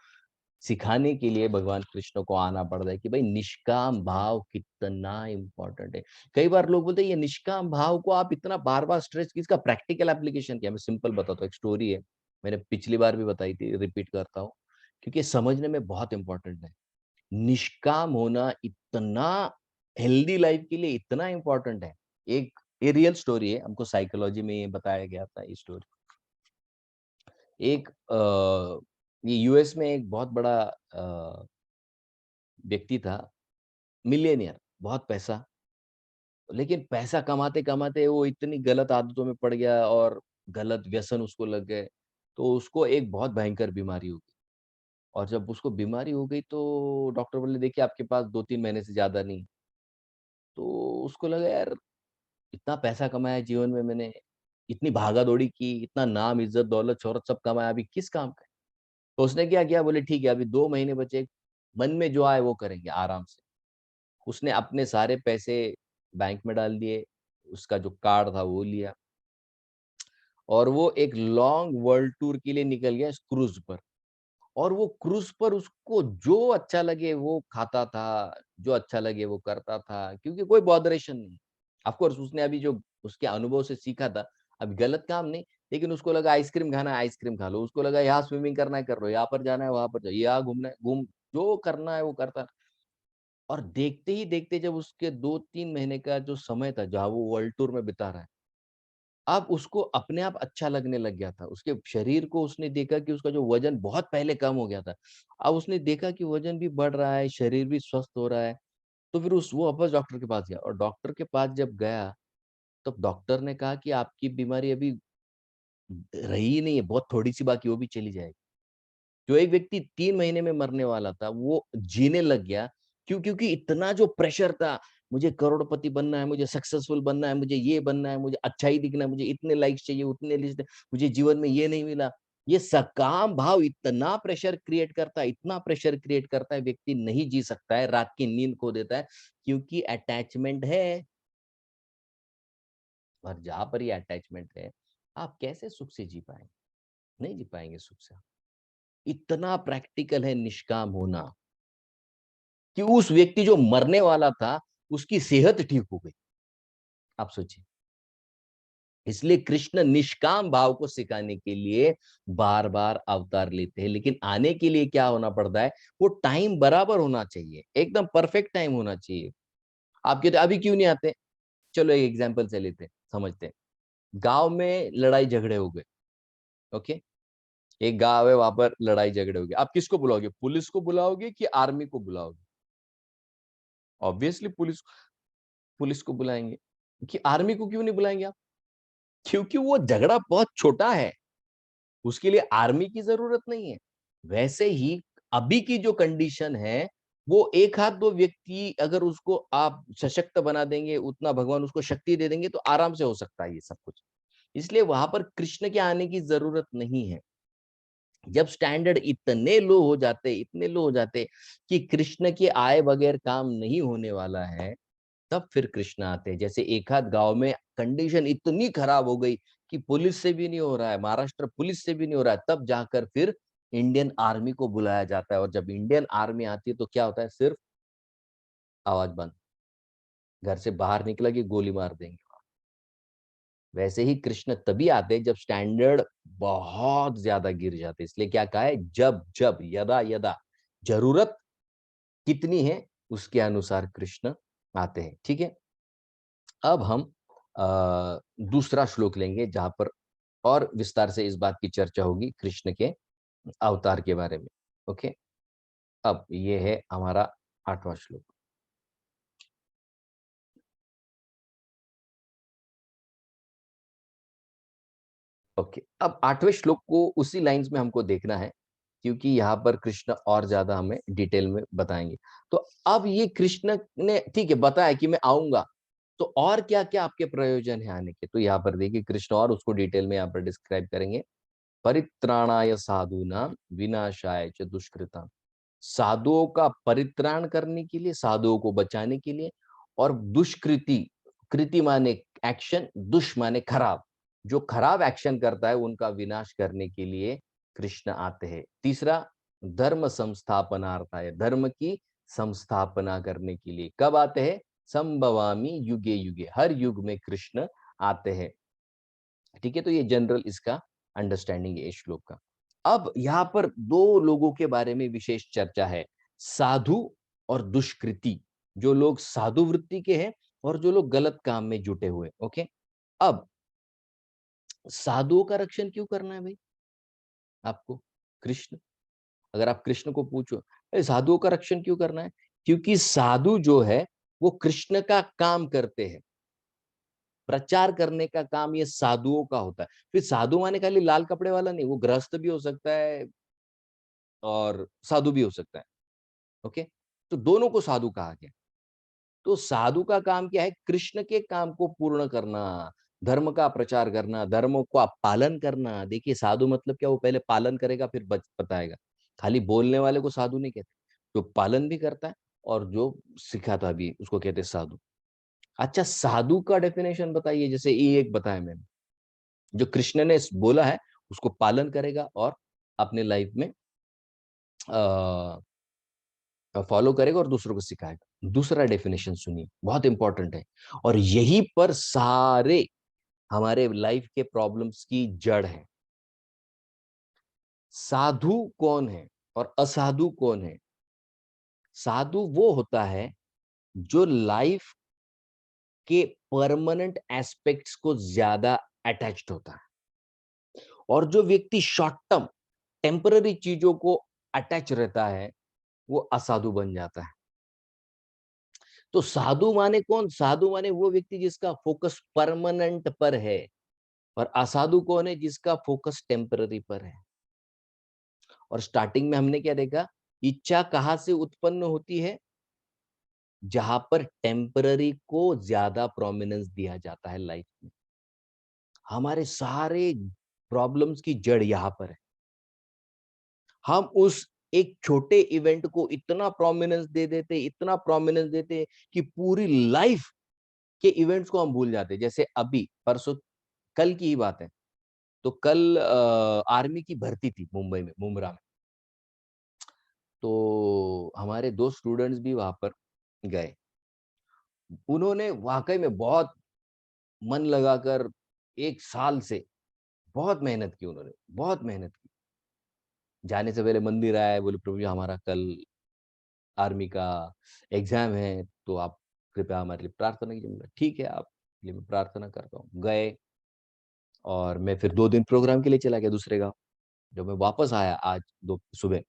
सिखाने के लिए भगवान कृष्ण को आना पड़ता है कि भाई निष्काम भाव कितना इंपॉर्टेंट है। कई बार लोग बोलते हैं ये निष्काम भाव को आप इतना बार बार स्ट्रेस की, इसका प्रैक्टिकल एप्लीकेशन क्या है? मैं सिंपल बताता हूँ, एक स्टोरी है, मैंने पिछली बार भी बताई थी, रिपीट करता हूँ क्योंकि समझने में बहुत इंपॉर्टेंट है। निष्काम होना इतना हेल्दी लाइफ के लिए इतना इंपॉर्टेंट है। एक ये रियल स्टोरी है, हमको साइकोलॉजी में ये बताया गया था ये स्टोरी। एक ये यूएस में एक बहुत बड़ा व्यक्ति था, मिलियनियर, बहुत पैसा, लेकिन पैसा कमाते-कमाते वो इतनी गलत आदतों में पड़ गया और गलत व्यसन उसको लग गए, तो उसको एक बहुत भयंकर बीमारी हो गई। और जब उसको बीमारी हो गई तो डॉक्टर बोले देखिए आपके पास 2-3 महीने से ज़्यादा नहीं। तो उसको लगा यार इतना पैसा कमाया जीवन में मैंने, इतनी भागा-दौड़ी की, इतना नाम, इज़्ज़त, दौलत, शोहरत सब कमाया, अभी किस काम का है? तो उसने क्या किया, बोले ठीक है अभी 2 महीने बचे, मन में जो आए वो करेंगे आराम से। उसने अपने सारे पैसे बैंक में डाल दिए, उसका जो कार्ड था वो लिया और वो एक लॉन्ग वर्ल्ड टूर के लिए निकल गया क्रूज़ पर। और वो क्रूज़ पर उसको जो अच्छा लगे वो खाता था, जो अच्छा लगे वो करता था, क्योंकि कोई बॉदरेशन नहीं। ऑफ़ कोर्स उसने अभी जो उसके अनुभव से सीखा था, अभी गलत काम नहीं, लेकिन उसको लगा आइसक्रीम खाना है, आइसक्रीम खा लो। उसको लगा यहाँ स्विमिंग करना है, कर लो, यहाँ पर जाना है, वहाँ पर जाओ, यहाँ घूमना है, घूम जो करना है वो करता। और देखते ही देखते जब उसके 2-3 महीने का जो समय था, जहाँ वो वर्ल्ड टूर में बिता रहा है, अब उसको अपने आप अच्छा लगने लग गया था। उसके शरीर को उसने देखा कि उसका जो वज़न बहुत पहले कम हो गया था। अब उसने देखा कि वज़न भी बढ़ रहा है, शरीर भी स्वस्थ हो रहा है। तो फिर उस वो वापस डॉक्टर के पास गया और डॉक्टर के पास जब गया, तब डॉक्टर ने कहा कि आपकी बीमारी अभी रही ही नहीं है, बहुत थोड़ी-सी बाकी, वो भी चली जाएगी। जो एक व्यक्ति 3 महीने में मरने वाला था, वो जीने लग गया। क्यों? क्योंकि इतना जो प्रेशर था, मुझे करोड़पति बनना है, मुझे सक्सेसफुल बनना है, मुझे ये बनना है, मुझे अच्छा ही दिखना है, मुझे इतने लाइक्स चाहिए, उतने लिस्ट, मुझे जीवन में ये नहीं मिला। ये सकाम भाव इतना प्रेशर क्रिएट करता है, इतना प्रेशर क्रिएट करता है, व्यक्ति नहीं जी सकता है, रात की नींद खो देता है, क्योंकि अटैचमेंट है। और जहाँ पर ये अटैचमेंट है, आप कैसे सुख से जी पाएँगे? नहीं जी पाएँगे सुख से। इतना प्रैक्टिकल है निष्काम होना। कि उस व्यक्ति जो मरने वाला था, उसकी सेहत ठीक हो गई। आप सोचिए। इसलिए कृष्ण निष्काम भाव को सिखाने के लिए बार-बार अवतार लेते हैं, लेकिन आने के लिए क्या होना पड़ता है, वो टाइम बराबर होना चाहिए, एकदम परफेक्ट टाइम होना चाहिए। आप कहते हैं अभी क्यों नहीं आते? चलो एक एग्ज़ाम्पल से लेते हैं, समझते हैं। गाँव में लड़ाई-झगड़े हो गए, ओके? एक गाँव है, वहाँ पर लड़ाई-झगड़े हो गए। आप किसको बुलाओगे? पुलिस को बुलाओगे कि आर्मी को बुलाओगे? ऑब्वियसली पुलिस पुलिस को बुलाएँगे, कि आर्मी को क्यों नहीं बुलाएँगे आप? क्योंकि वो झगड़ा बहुत छोटा है, उसके लिए आर्मी की ज़रूरत नहीं है। वैसे ही अभी की जो कंडीशन है, वो 1 आध 2 व्यक्ति अगर उसको आप सशक्त बना देंगे, उतना भगवान उसको शक्ति दे देंगे, तो आराम से हो सकता है ये सब कुछ। इसलिए वहाँ पर कृष्ण के आने की ज़रूरत नहीं है। जब स्टैंडर्ड इतने लो हो जाते कि कृष्ण के आए बगैर काम नहीं होने वाला है, तब फिर कृष्ण आते हैं। जैसे एक आध गाँव में कंडीशन इतनी खराब हो गई कि पुलिस से भी नहीं हो रहा है, महाराष्ट्र पुलिस से भी नहीं हो रहा है, तब जाकर फिर इंडियन आर्मी को बुलाया जाता है और जब इंडियन आर्मी आती है तो क्या होता है, सिर्फ आवाज़ बंद, घर से बाहर निकला कि गोली मार देंगे। वैसे ही कृष्ण तभी आते हैं जब स्टैंडर्ड बहुत ज़्यादा गिर जाते हैं। इसलिए क्या कहा है, जब, यदा-यदा ज़रूरत कितनी है, उसके अनुसार कृष्ण आते हैं। ठीक है? अब हम दूसरा श्लोक लेंगे जहाँ पर और विस्तार से इस बात की चर्चा होगी कृष्ण के अवतार के बारे में। ओके? अब ये है हमारा 8वाँ श्लोक। ओके, अब 8वें श्लोक को उसी लाइन्स में हमको देखना है, क्योंकि यहाँ पर कृष्ण और ज़्यादा हमें डिटेल में बताएँगे। तो अब ये कृष्ण ने ठीक है बताया कि मैं आऊँगा, तो और क्या-क्या आपके प्रयोजन हैं आने के? तो यहाँ पर देखिए कृष्ण और उसको डिटेल में यहाँ पर डिस्क्राइब करेंगे। परित्राणाय साधूनां विनाशाय च दुष्कृताम्। साधुओं का परित्राण करने के लिए, साधुओं को बचाने के लिए, और दुष्कृति, कृति माने एक्शन, दुष् माने खराब, जो खराब एक्शन करता है उनका विनाश करने के लिए कृष्ण आते हैं। तीसरा, धर्म संस्थापनार्थाय, धर्म की संस्थापना करने के लिए कब आते हैं? संभवामि युगे युगे, हर युग में कृष्ण आते हैं। ठीक है, तो ये जनरल इसका अंडरस्टैंडिंग है इस श्लोक का। अब यहाँ पर दो लोगों के बारे में विशेष चर्चा है, साधु और दुष्कृति, जो लोग साधु वृत्ति के हैं और जो लोग गलत काम में जुटे हुए। ओके, अब साधुओं का रक्षण क्यों करना है भाई आपको? कृष्ण, अगर आप कृष्ण को पूछो, साधुओं का रक्षण क्यों करना है? क्योंकि साधु जो है वो कृष्ण का काम करते हैं, प्रचार करने का काम ये साधुओं का होता है। फिर साधु माने खाली लाल कपड़े वाला नहीं, वो गृहस्थ भी हो सकता है और साधु भी हो सकता है। ओके, तो दोनों को साधु कहा गया। तो साधु का काम क्या है? कृष्ण के काम को पूर्ण करना, धर्म का प्रचार करना, धर्मों का पालन करना। देखिए, साधु मतलब क्या? वो पहले पालन करेगा फिर बताएगा। खाली बोलने वाले को साधु नहीं कहते, जो पालन भी करता है और जो सिखाता भी, उसको कहते हैं साधु। अच्छा, साधु का डेफिनेशन बताइए, जैसे ये एक बताया मैंने, जो कृष्ण ने बोला है उसको पालन करेगा और अपने लाइफ में फॉलो करेगा और दूसरों को सिखाएगा। दूसरा डेफिनेशन सुनिए, बहुत इंपॉर्टेंट है, और यही पर सारे हमारे लाइफ के प्रॉब्लम्स की जड़ है। साधु कौन है और असाधु कौन है? साधु वो होता है जो लाइफ के परमानेंट एस्पेक्ट्स को ज्यादा अटैच्ड होता है, और जो व्यक्ति शॉर्ट टर्म टेम्पररी चीजों को अटैच रहता है वो असाधु बन जाता है। तो साधु माने कौन? साधु माने वो व्यक्ति जिसका फोकस परमानेंट पर है, और असाधु कौन है? जिसका फोकस टेम्पररी पर है। और स्टार्टिंग में हमने क्या देखा? इच्छा कहाँ से उत्पन्न होती है? जहां पर टेम्पररी को ज्यादा प्रोमिनेंस दिया जाता है लाइफ में। हमारे सारे प्रॉब्लम्स की जड़ यहां पर है। हम उस एक छोटे इवेंट को इतना प्रोमिनेंस दे देते, इतना प्रोमिनेंस देते कि पूरी लाइफ के इवेंट्स को हम भूल जाते। जैसे अभी परसों, कल की ही बात है, तो कल आर्मी की भर्ती थी मुंबई में, मुंब्रा में। तो हमारे दो स्टूडेंट्स भी वहां पर गए। उन्होंने वाकई में बहुत मन लगाकर, एक साल से बहुत मेहनत की, उन्होंने बहुत मेहनत की। जाने से पहले मंदिर आए, बोले प्रभु जी हमारा कल आर्मी का एग्जाम है, तो आप कृपया हमारे लिए प्रार्थना कीजिए। मैंने कहा, ठीक है, आप लिए मैं प्रार्थना करता हूँ। गए, और मैं फिर 2 दिन प्रोग्राम के लिए चला गया दूसरे गाँव। जब मैं वापस आया आज दो सुबह,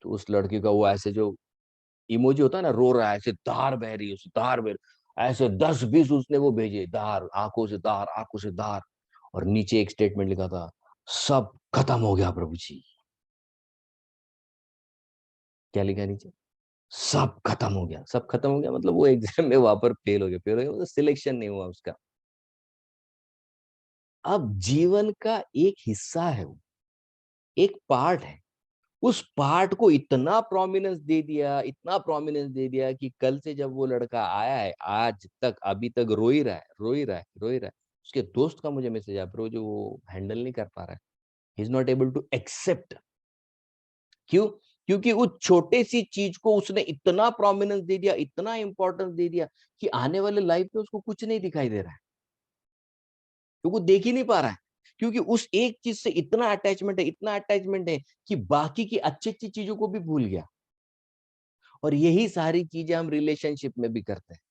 तो उस लड़के का वो ऐसे जो इमोजी होता है ना, रो रहा है, ऐसे धार बह रही है, उसे धार बह, ऐसे 10-20 उसने वो भेजे, धार, आंखों से धार, आंखों से धार। और नीचे एक स्टेटमेंट लिखा था, सब खत्म हो गया प्रभु जी। क्या लिखा है नीचे? सब खत्म हो गया। सब खत्म हो गया मतलब वो एग्जाम में वहां पर फेल हो गया, फेल हो गया मतलब सिलेक्शन नहीं हुआ उसका। अब जीवन का एक हिस्सा है वो, एक पार्ट है। उस पार्ट को इतना प्रोमिनेंस दे दिया, इतना प्रोमिनेंस दे दिया कि कल से जब वो लड़का आया है, आज तक अभी तक रो ही रहा है, रो ही रहा है, रो ही रहा है। उसके दोस्त का मुझे मैसेज आया, ब्रो जो वो हैंडल नहीं कर पा रहा है, he is not able to accept. क्यों? क्योंकि उस छोटे सी चीज को उसने इतना प्रोमिनेंस दे दिया, इतना इंपॉर्टेंस दे दिया कि आने वाले लाइफ में उसको कुछ नहीं दिखाई दे रहा है, क्योंकि वो देख ही नहीं पा रहा है। क्योंकि उस एक चीज से इतना अटैचमेंट है, इतना अटैचमेंट है कि बाकी की अच्छी अच्छी चीजों को भी भूल गया। और यही सारी चीजें हम रिलेशनशिप में भी करते हैं।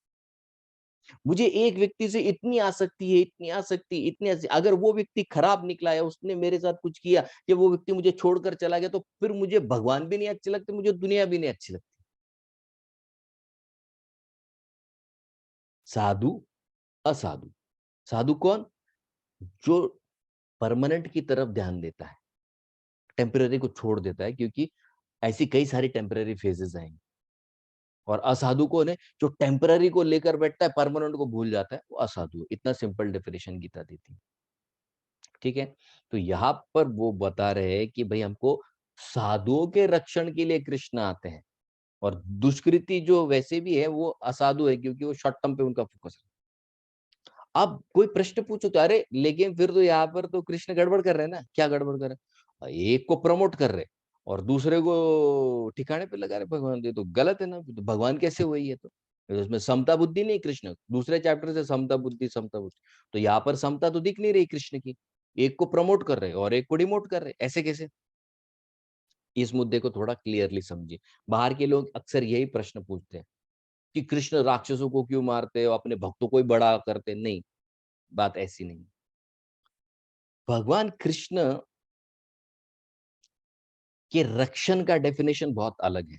मुझे एक व्यक्ति से इतनी आसक्ति है, इतनी आसक्ति, अगर वो व्यक्ति खराब निकला है, उसने मेरे साथ कुछ किया, या वो व्यक्ति मुझे छोड़कर चला गया, तो फिर मुझे भगवान भी नहीं अच्छे लगते, मुझे दुनिया भी नहीं अच्छी लगती। साधु, असाधु। साधु कौन? जो परमानेंट की तरफ ध्यान देता है, टेम्पररी को छोड़ देता है, क्योंकि ऐसी कई सारी टेम्पररी फेजेस आएंगी। और असाधु कौन है? जो टेम्पररी को लेकर बैठता है, परमानेंट को भूल जाता है, वो असाधु है। इतना सिंपल डेफिनेशन गीता देती है। ठीक है, तो यहाँ पर वो बता रहे हैं कि भाई हमको साधुओं के रक्षण के लिए कृष्ण आते हैं, और दुष्कृति जो वैसे भी है वो असाधु है, क्योंकि वो शॉर्ट टर्म पे उनका फोकस है। अब कोई प्रश्न पूछो तो अरे लेकिन फिर तो यहाँ पर तो कृष्ण गड़बड़ कर रहे हैं ना, क्या गड़बड़ कर रहे हैं? एक को प्रमोट कर रहे और दूसरे को ठिकाने पे लगा रहे भगवान, ये तो गलत है ना, तो भगवान कैसे हुई है? तो उसमें समता बुद्धि नहीं, कृष्ण दूसरे चैप्टर से समता बुद्धि समता बुद्धि, तो यहाँ पर समता तो दिख नहीं रही कृष्ण की, एक को प्रमोट कर रहे और एक को डिमोट कर रहे, ऐसे कैसे? इस मुद्दे को थोड़ा क्लियरली समझिए। बाहर के लोग अक्सर यही प्रश्न पूछते हैं कि कृष्ण राक्षसों को क्यों मारते हो, अपने भक्तों को ही बड़ा करते? नहीं, बात ऐसी नहीं। भगवान कृष्ण के रक्षण का डेफिनेशन बहुत अलग है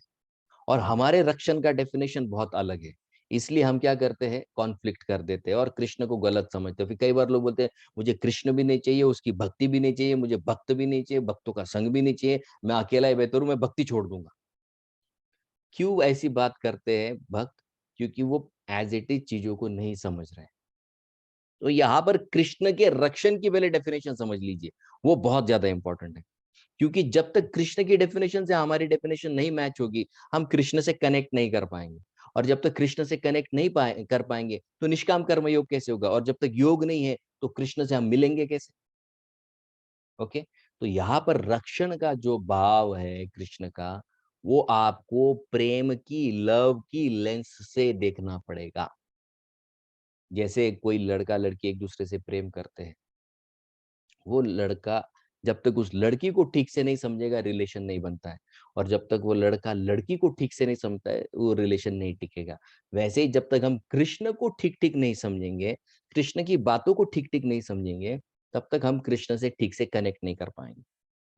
और हमारे रक्षण का डेफिनेशन बहुत अलग है। इसलिए हम क्या करते हैं, कॉन्फ्लिक्ट कर देते हैं और कृष्ण को गलत समझते हैं। फिर कई बार लोग बोलते हैं मुझे कृष्ण भी नहीं चाहिए, उसकी भक्ति भी नहीं चाहिए, मुझे भक्त भी नहीं चाहिए, भक्तों का संग भी नहीं चाहिए, मैं अकेला ही बेहतर हूं, मैं भक्ति छोड़ दूंगा। क्यों ऐसी बात करते हैं भक्त? क्योंकि वो एज इट इज चीजों को नहीं समझ रहे हैं। तो यहाँ पर कृष्ण के रक्षण की पहले डेफिनेशन समझ लीजिए, वो बहुत ज्यादा इंपॉर्टेंट है। क्योंकि जब तक कृष्ण की डेफिनेशन से हमारी डेफिनेशन नहीं मैच होगी, हम कृष्ण से कनेक्ट नहीं कर पाएंगे। और जब तक कृष्ण से कनेक्ट नहीं कर पाएंगे तो निष्काम कर्म योग कैसे होगा? और जब तक योग नहीं है तो कृष्ण से हम मिलेंगे कैसे? ओके, तो यहाँ पर रक्षण का जो भाव है कृष्ण का, वो आपको प्रेम की, लव की लेंस से देखना पड़ेगा। जैसे कोई लड़का लड़की एक दूसरे से प्रेम करते हैं, वो लड़का जब तक उस लड़की को ठीक से नहीं समझेगा, रिलेशन नहीं बनता है। और जब तक वो लड़का लड़की को ठीक से नहीं समझता है, वो रिलेशन नहीं टिकेगा। वैसे ही जब तक हम कृष्ण को ठीक ठीक नहीं समझेंगे, कृष्ण की बातों को ठीक ठीक नहीं समझेंगे, तब तक हम कृष्ण से ठीक से कनेक्ट नहीं कर पाएंगे।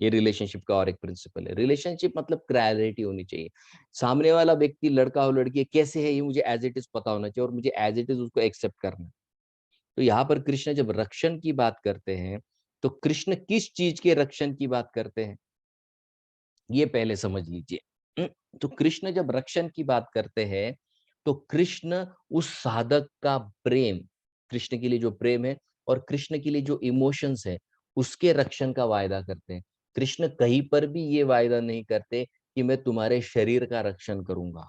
ये रिलेशनशिप का और एक प्रिंसिपल है। रिलेशनशिप मतलब क्लैरिटी होनी चाहिए। सामने वाला व्यक्ति लड़का हो लड़की है, कैसे है ये मुझे एज इट इज पता होना चाहिए और मुझे एज इट इज उसको एक्सेप्ट करना है। तो यहाँ पर कृष्ण जब रक्षण की बात करते हैं, तो कृष्ण किस चीज के रक्षण की बात करते हैं, ये पहले समझ लीजिए। तो कृष्ण जब रक्षण की बात करते हैं, तो कृष्ण उस साधक का प्रेम, कृष्ण के लिए जो प्रेम है और कृष्ण के लिए जो इमोशंस है, उसके रक्षण का वायदा करते हैं। कृष्ण कहीं पर भी ये वायदा नहीं करते कि मैं तुम्हारे शरीर का रक्षण करूंगा।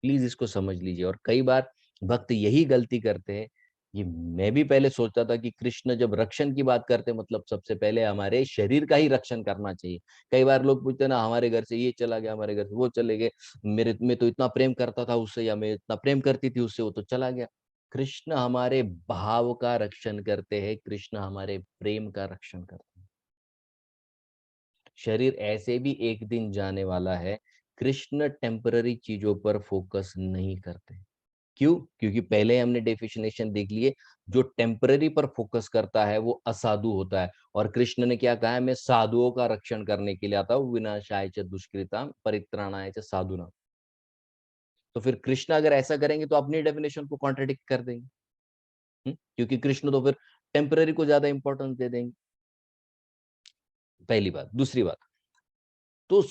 प्लीज इसको समझ लीजिए। और कई बार भक्त यही गलती करते हैं। ये मैं भी पहले सोचता था कि कृष्ण जब रक्षण की बात करते हैं मतलब सबसे पहले हमारे शरीर का ही रक्षण करना चाहिए। कई बार लोग पूछते हैं ना, हमारे घर से ये चला गया, हमारे घर से वो चले गए, मेरे में तो इतना प्रेम करता था उससे, या मैं इतना प्रेम करती थी उससे, वो तो चला गया। कृष्ण हमारे भाव का रक्षण करते हैं, कृष्ण हमारे प्रेम का रक्षण करते हैं। शरीर ऐसे भी एक दिन जाने वाला है। कृष्ण टेम्पररी चीजों पर फोकस नहीं करते। क्यों? क्योंकि पहले हमने डेफिनेशन देख लिए, जो टेम्पररी पर फोकस करता है वो असाधु होता है। और कृष्ण ने क्या कहा है, मैं साधुओं का रक्षण करने के लिए आता हूँ, विनाशाय च दुष्कृताम परित्राणाय च साधुनाम। तो फिर कृष्ण अगर ऐसा करेंगे तो अपनी डेफिनेशन को कॉन्ट्रडिक्ट कर देंगे। क्योंकि कृष्ण तो फिर टेम्पररी को ज्यादा इंपॉर्टेंस दे देंगे। पहली बात। दूसरी बात, तो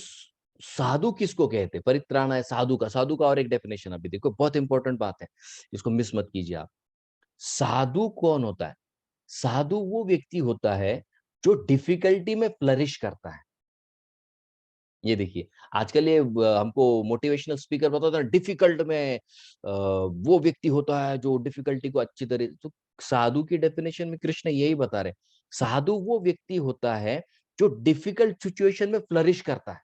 साधु किसको कहते हैं? परित्राण है साधु का। साधु का और एक डेफिनेशन अभी देखो, बहुत इंपॉर्टेंट बात है, इसको मिस मत कीजिए आप। साधु कौन होता है? साधु वो व्यक्ति होता है जो डिफिकल्टी में फ्लरिश करता है। ये देखिए, आजकल ये हमको मोटिवेशनल स्पीकर बताता है डिफिकल्ट में वो व्यक्ति होता है जो डिफिकल्टी को अच्छी तरह, तो साधु की डेफिनेशन में कृष्ण यही बता रहे। साधु वो व्यक्ति होता है जो डिफिकल्ट सिचुएशन में फ्लरिश करता है।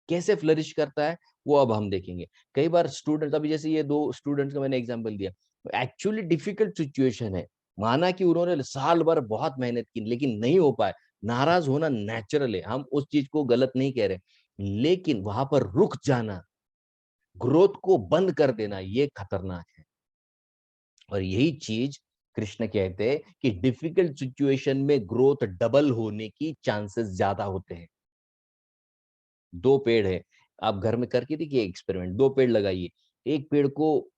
कैसे फ्लरिश करता है वो अब हम देखेंगे। कई बार स्टूडेंट्स, अभी जैसे ये दो स्टूडेंट्स का मैंने एग्जांपल दिया, एक्चुअली डिफिकल्ट सिचुएशन है, माना कि उन्होंने साल भर बहुत मेहनत की लेकिन नहीं हो पाए, नाराज होना नेचुरल है, हम उस चीज को गलत नहीं कह रहे, लेकिन वहां पर रुक जाना, ग्रोथ को बंद कर देना, ये खतरनाक है। और यही चीज कृष्ण कहते हैं कि डिफिकल्ट सिचुएशन में ग्रोथ डबल होने की चांसेस ज्यादा होते हैं। दो पेड़ है, आप घर में करके देखिए एक्सपेरिमेंट, दो पेड़ लगाइए, एक पेड़ को,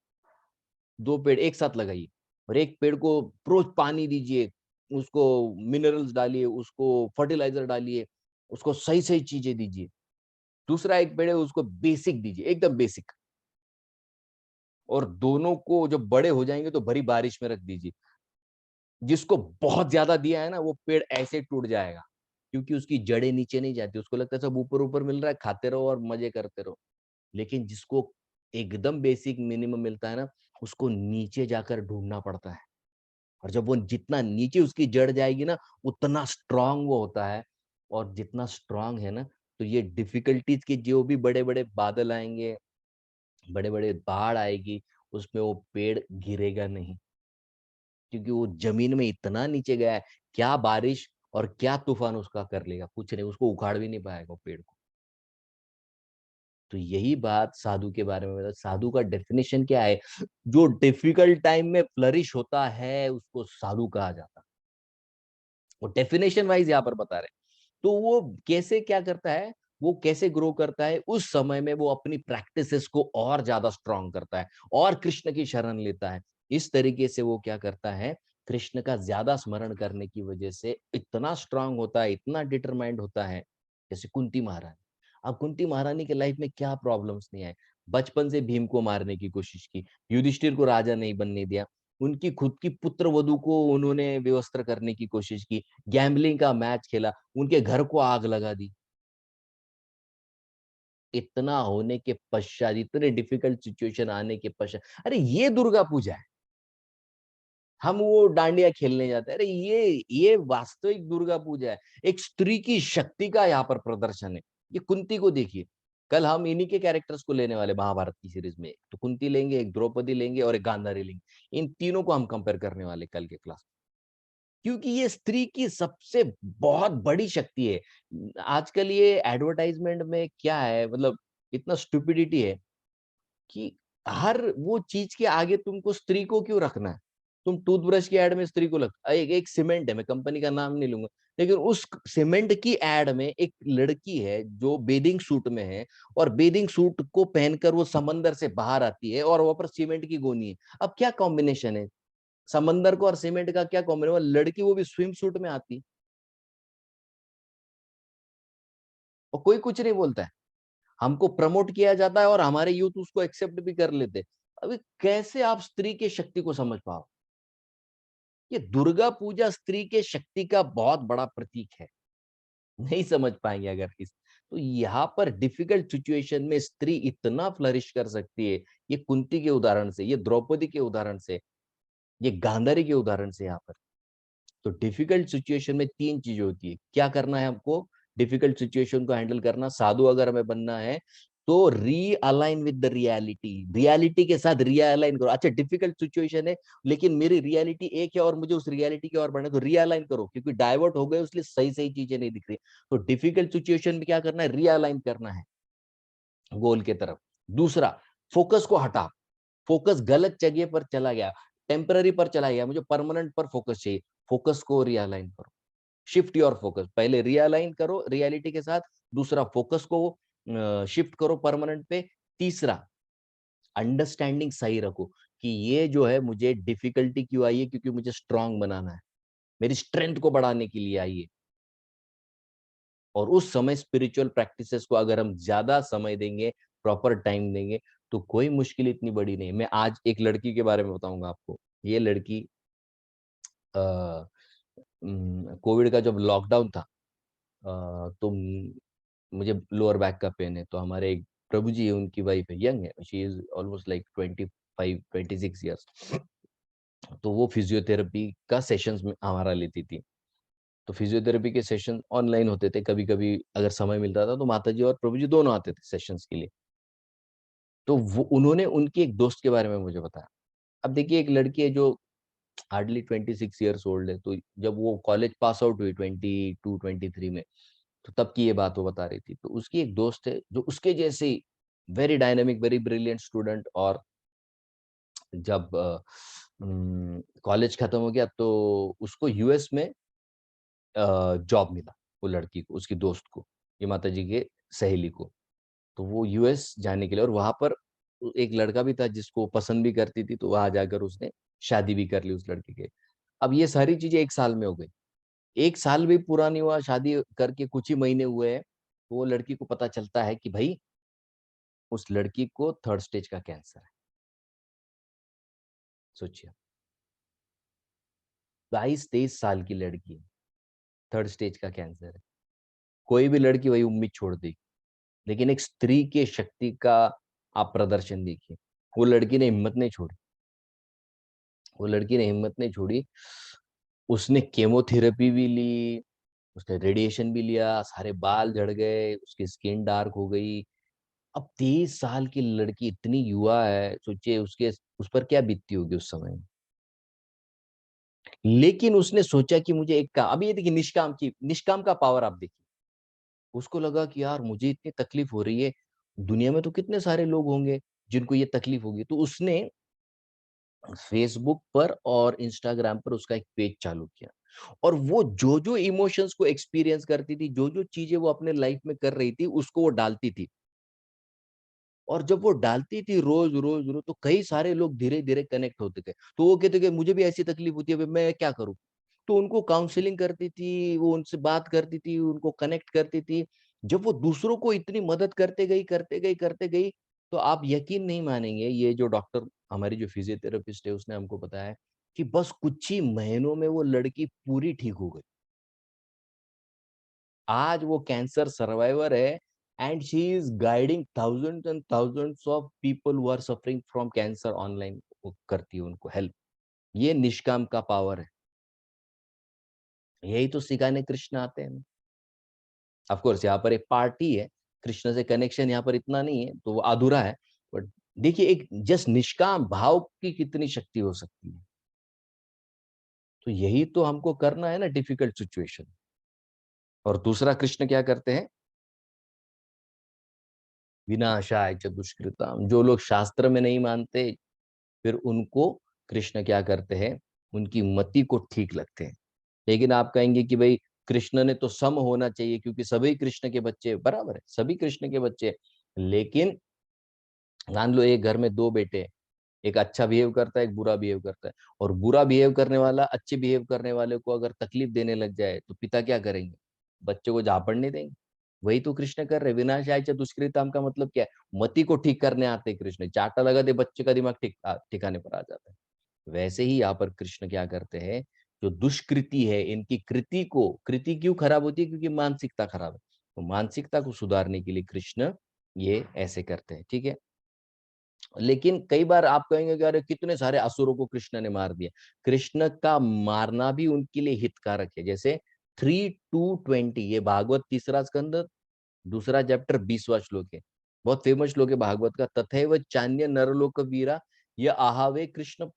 दो पेड़ एक साथ लगाइए और एक पेड़ को रोज पानी दीजिए, उसको मिनरल्स डालिए, उसको फर्टिलाइजर डालिए, उसको सही सही चीजें दीजिए। दूसरा एक पेड़ है, उसको बेसिक दीजिए, एकदम बेसिक। और दोनों को जब बड़े हो जाएंगे तो भरी बारिश में रख दीजिए। जिसको बहुत ज्यादा दिया है ना, वो पेड़ ऐसे टूट जाएगा, क्योंकि उसकी जड़ें नीचे नहीं जाती, उसको लगता है सब ऊपर-ऊपर मिल रहा है, खाते रहो और मज़े करते रहो। लेकिन जिसको एकदम बेसिक मिनिमम मिलता है ना, उसको नीचे जाकर ढूँढना पड़ता है। और जब वो जितना नीचे उसकी जड़ जाएगी ना, उतना स्ट्रॉन्ग वो होता है और जितना स्ट्रॉन्ग है ना, तो ये डिफ़िकल्टीज़ के जो भी बड़े-बड़े बादल आएँगे, बड़े-बड़े बाढ़ आएगी, उसमें वो पेड़ गिरेगा नहीं, क्योंकि वो ज़मीन में इतना नीचे गया है, क्या बारिश और क्या तूफ़ान उसका कर लेगा, कुछ नहीं, उसको उखाड़ भी नहीं पाएगा वो पेड़ को। तो यही बात साधु के बारे में, मतलब साधु का डेफ़िनिशन क्या है? जो डिफ़िकल्ट टाइम में फ्लरिश होता है, उसको साधु कहा जाता है। वो डेफिनेशन वाइज़ यहाँ पर बता रहे हैं। तो वो कैसे क्या करता है, वो कैसे ग्रो करता है, उस समय में वो अपनी प्रैक्टिसेस को और ज़्यादा स्ट्रॉन्ग करता है और कृष्ण की शरण लेता है। इस तरीके से वो क्या करता है, कृष्ण का ज़्यादा स्मरण करने की वजह से इतना स्ट्रॉन्ग होता है, इतना डिटरमाइंड होता है, जैसे कुंती महारानी। अब कुंती महारानी के लाइफ में क्या प्रॉब्लम्स नहीं आए, बचपन से भीम को मारने की कोशिश की, युधिष्ठिर को राजा नहीं बनने दिया, उनकी खुद की पुत्रवधू को उन्होंने विवस्त्र करने की कोशिश की, गैम्बलिंग का मैच खेला, उनके घर को आग लगा दी। इतना होने के पश्चात, इतने डिफिकल्ट सिचुएशन आने के पश्चात, अरे ये दुर्गा पूजा है। हम वो डांडिया खेलने जाते हैं। अरे ये वास्तविक दुर्गा पूजा है। एक स्त्री की शक्ति का यहाँ पर प्रदर्शन है। ये कुंती को देखिए। कल हम इन्हीं के कैरेक्टर्स को लेने वाले महाभारत की सीरीज में। तो कुंती लेंगे, एक द्रौपदी लेंगे और एक गांधारी लेंगे। इन तीनों को हम कंपेयर करने वाले कल के क्लास। क्योंकि ये स्त्री की सबसे बहुत बड़ी शक्ति है। आजकल ये एडवर्टाइज़मेंट में क्या है, मतलब इतना स्टुपिडिटी है कि हर वो चीज़ के आगे तुमको स्त्री को क्यों रखना है? तुम टूथब्रश की एड में स्त्री को एक एक सीमेंट है, मैं कंपनी का नाम नहीं लूँगा, लेकिन उस सीमेंट की एड में एक लड़की है जो बेथिंग सूट में है और बेथिंग सूट को पहनकर वो समंदर से बाहर आती है और वहाँ पर सीमेंट की गोनी है। अब क्या कॉम्बिनेशन है? समंदर को और सीमेंट का क्या कॉम्बिनेशन, वो लड़की वो भी स्विम सूट में आती और कोई कुछ नहीं बोलता है। हमको प्रमोट किया जाता है और हमारे यूथ उसको एक्सेप्ट भी कर लेते हैं। अभी कैसे आप स्त्री के शक्ति को समझ पाओ? ये दुर्गा पूजा स्त्री के शक्ति का बहुत बड़ा प्रतीक है। नहीं समझ पाएंगे अगर इस, तो यहाँ पर डिफिकल्ट सिचुएशन में स्त्री इतना फ्लरिश कर सकती है। ये कुंती के उदाहरण से, ये द्रौपदी के उदाहरण से, ये गांधारी के उदाहरण से यहाँ पर। तो डिफिकल्ट सिचुएशन में 3 चीज़ें होती है। क्या करना है हमको? डिफिकल्ट सिचुएशन को हैंडल करना। साधु अगर हमें बनना है, तो realign with the reality. Reality के साथ रीअलाइन करो। अच्छा, डिफिकल्ट सिचुएशन है, लेकिन मेरी रियलिटी एक है और मुझे उस रियलिटी की ओर बढ़ना है, तो रीअलाइन करो, क्योंकि डाइवर्ट हो गए इसलिए सही-सही चीज़ें नहीं दिख रही। तो डिफिकल्ट सिचुएशन में क्या करना है? रीअलाइन करना है गोल की तरफ। दूसरा, फोकस को हटा। फोकस गलत जगह पर चला गया, टेम्पररी पर चला गया, मुझे परमानेंट पर फोकस चाहिए। फोकस को रीअलाइन करो। शिफ्ट योर फोकस, पहले रियलाइन करो रियलिटी के साथ, दूसरा फोकस को शिफ्ट करो परमानेंट पे, तीसरा अंडरस्टैंडिंग सही रखो कि ये जो है मुझे डिफिकल्टी क्यों आई है, क्योंकि मुझे स्ट्रांग बनाना है, मेरी स्ट्रेंथ को बढ़ाने के लिए आई है। और उस समय स्पिरिचुअल प्रैक्टिसेस को अगर हम ज्यादा समय देंगे, प्रॉपर टाइम देंगे, तो कोई मुश्किल इतनी बड़ी नहीं है। मैं आज एक लड़की के बारे में बताऊंगा आपको। ये लड़की कोविड का जब लॉकडाउन था, तो मुझे लोअर बैक का पेन है, तो हमारे एक प्रभु जी है, उनकी वाइफ है, यंग है, she is almost like 25 26 years. तो वो फिजियोथेरेपी का सेशंस में हमारा लेती थी। तो फिजियोथेरेपी के सेशन ऑनलाइन होते थे, कभी कभी अगर समय मिलता था तो माता जी और प्रभु जी दोनों आते थे सेशंस के लिए। तो वो उन्होंने उनकी एक दोस्त के बारे में मुझे बताया। अब देखिए, एक लड़की है जो हार्डली 26 ईयर्स ओल्ड है, तो जब वो कॉलेज पास आउट हुई 22 23 में, तो तब की ये बात वो बता रही थी। तो उसकी एक दोस्त है जो उसके जैसे ही very dynamic, very brilliant student, और जब कॉलेज खत्म हो गया तो उसको यूएस में जॉब मिला। वो लड़की को, उसकी दोस्त को, ये माताजी के सहेली को। तो वो यूएस जाने के लिए, और वहां पर एक लड़का भी था जिसको पसंद भी करती थी, तो वहां जाकर उसने शादी भी कर ली उस लड़के के। अब ये सारी चीजें एक साल में हो गई। एक साल भी पूरा नहीं हुआ, शादी करके कुछ ही महीने हुए हैं, तो वो लड़की को पता चलता है कि भाई उस लड़की को थर्ड स्टेज का कैंसर है। सोचिए, 22 23 साल की लड़की है, थर्ड स्टेज का कैंसर है। कोई भी लड़की वही उम्मीद छोड़ देगी, लेकिन एक स्त्री के शक्ति का आप प्रदर्शन देखिए। वो लड़की ने हिम्मत नहीं छोड़ी, वो लड़की ने हिम्मत नहीं छोड़ी। उसने केमोथेरेपी भी ली, उसने रेडिएशन भी लिया, सारे बाल झड़ गए, उसकी स्किन डार्क हो गई। अब 23 साल की लड़की, इतनी युवा है, सोचिए उसके उस पर क्या बीतती होगी उस समय में। लेकिन उसने सोचा कि मुझे एक काम, अभी ये देखिए निष्काम का पावर आप देखिए। उसको लगा कि यार मुझे इतनी तकलीफ हो रही है, दुनिया में तो कितने सारे लोग होंगे जिनको ये तकलीफ होगी। तो उसने फेसबुक पर और इंस्टाग्राम पर उसका एक पेज चालू किया, और वो जो जो इमोशंस को एक्सपीरियंस करती थी, जो जो चीजें वो अपने लाइफ में कर रही थी, उसको वो डालती थी। और जब वो डालती थी रोज रोज रोज, तो कई सारे लोग धीरे धीरे कनेक्ट होते गए। तो वो कहते कि मुझे भी ऐसी तकलीफ होती है, अभी मैं क्या करूं। तो उनको काउंसलिंग करती थी, वो उनसे बात करती थी, उनको कनेक्ट करती थी। जब वो दूसरों को इतनी मदद करते गई, तो आप यकीन नहीं मानेंगे, ये जो डॉक्टर, हमारी जो फिजियोथेरेपिस्ट है, उसने हमको बताया कि बस कुछ ही महीनों में वो लड़की पूरी ठीक हो गई। आज वो कैंसर सर्वाइवर है, and she is guiding thousands and thousands of people who are suffering from cancer online. करती है उनको हेल्प। ये निष्काम का पावर है। यही तो सिखाने कृष्ण आते हैं। ऑफ कोर्स यहाँ पर एक पार्टी है, कृष्ण से कनेक्शन यहाँ पर इतना नहीं है, तो वो अधूरा है। बट देखिए, एक जस्ट निष्काम भाव की कितनी शक्ति हो सकती है। तो यही तो हमको करना है ना, डिफिकल्ट सिचुएशन। और दूसरा कृष्ण क्या करते हैं? विनाशाय च दुष्कृताम। जो लोग शास्त्र में नहीं मानते, फिर उनको कृष्ण क्या करते हैं? उनकी मति को ठीक लगते हैं। लेकिन आप कहेंगे कि भाई कृष्ण ने तो सम होना चाहिए, क्योंकि सभी कृष्ण के बच्चे बराबर है, सभी कृष्ण के बच्चे। लेकिन मान लो एक घर में दो बेटे हैं, एक अच्छा बिहेव करता है, एक बुरा बिहेव करता है। और बुरा बिहेव करने वाला अच्छे बिहेव करने वाले को अगर तकलीफ देने लग जाए, तो पिता क्या करेंगे? बच्चे को झापड़ नहीं देंगे। वही तो कृष्ण कर रहे। विनाशाय च दुष्कृताम का मतलब क्या है? मति को ठीक करने आते हैं कृष्ण। चाटा लगा दे, बच्चे का दिमाग ठिकाने पर आ जाता है। वैसे ही यहाँ पर कृष्ण क्या करते हैं? जो दुष्कृति है, इनकी कृति क्यों खराब होती है? क्योंकि मानसिकता खराब है। तो मानसिकता को सुधारने के लिए कृष्ण ये ऐसे करते हैं, ठीक है। लेकिन कई बार आप कहेंगे कि अरे कितने सारे असुरों को कृष्ण ने मार दिया। कृष्ण का मारना भी उनके लिए हितकारक है। जैसे 3:2:20, ये भागवत तीसरा स्कंद दूसरा चैप्टर 20वां श्लोक है। बहुत फेमस श्लोक है भागवत का। तथैव चान्य नरलोक वीरा, ये आहावे कृष्ण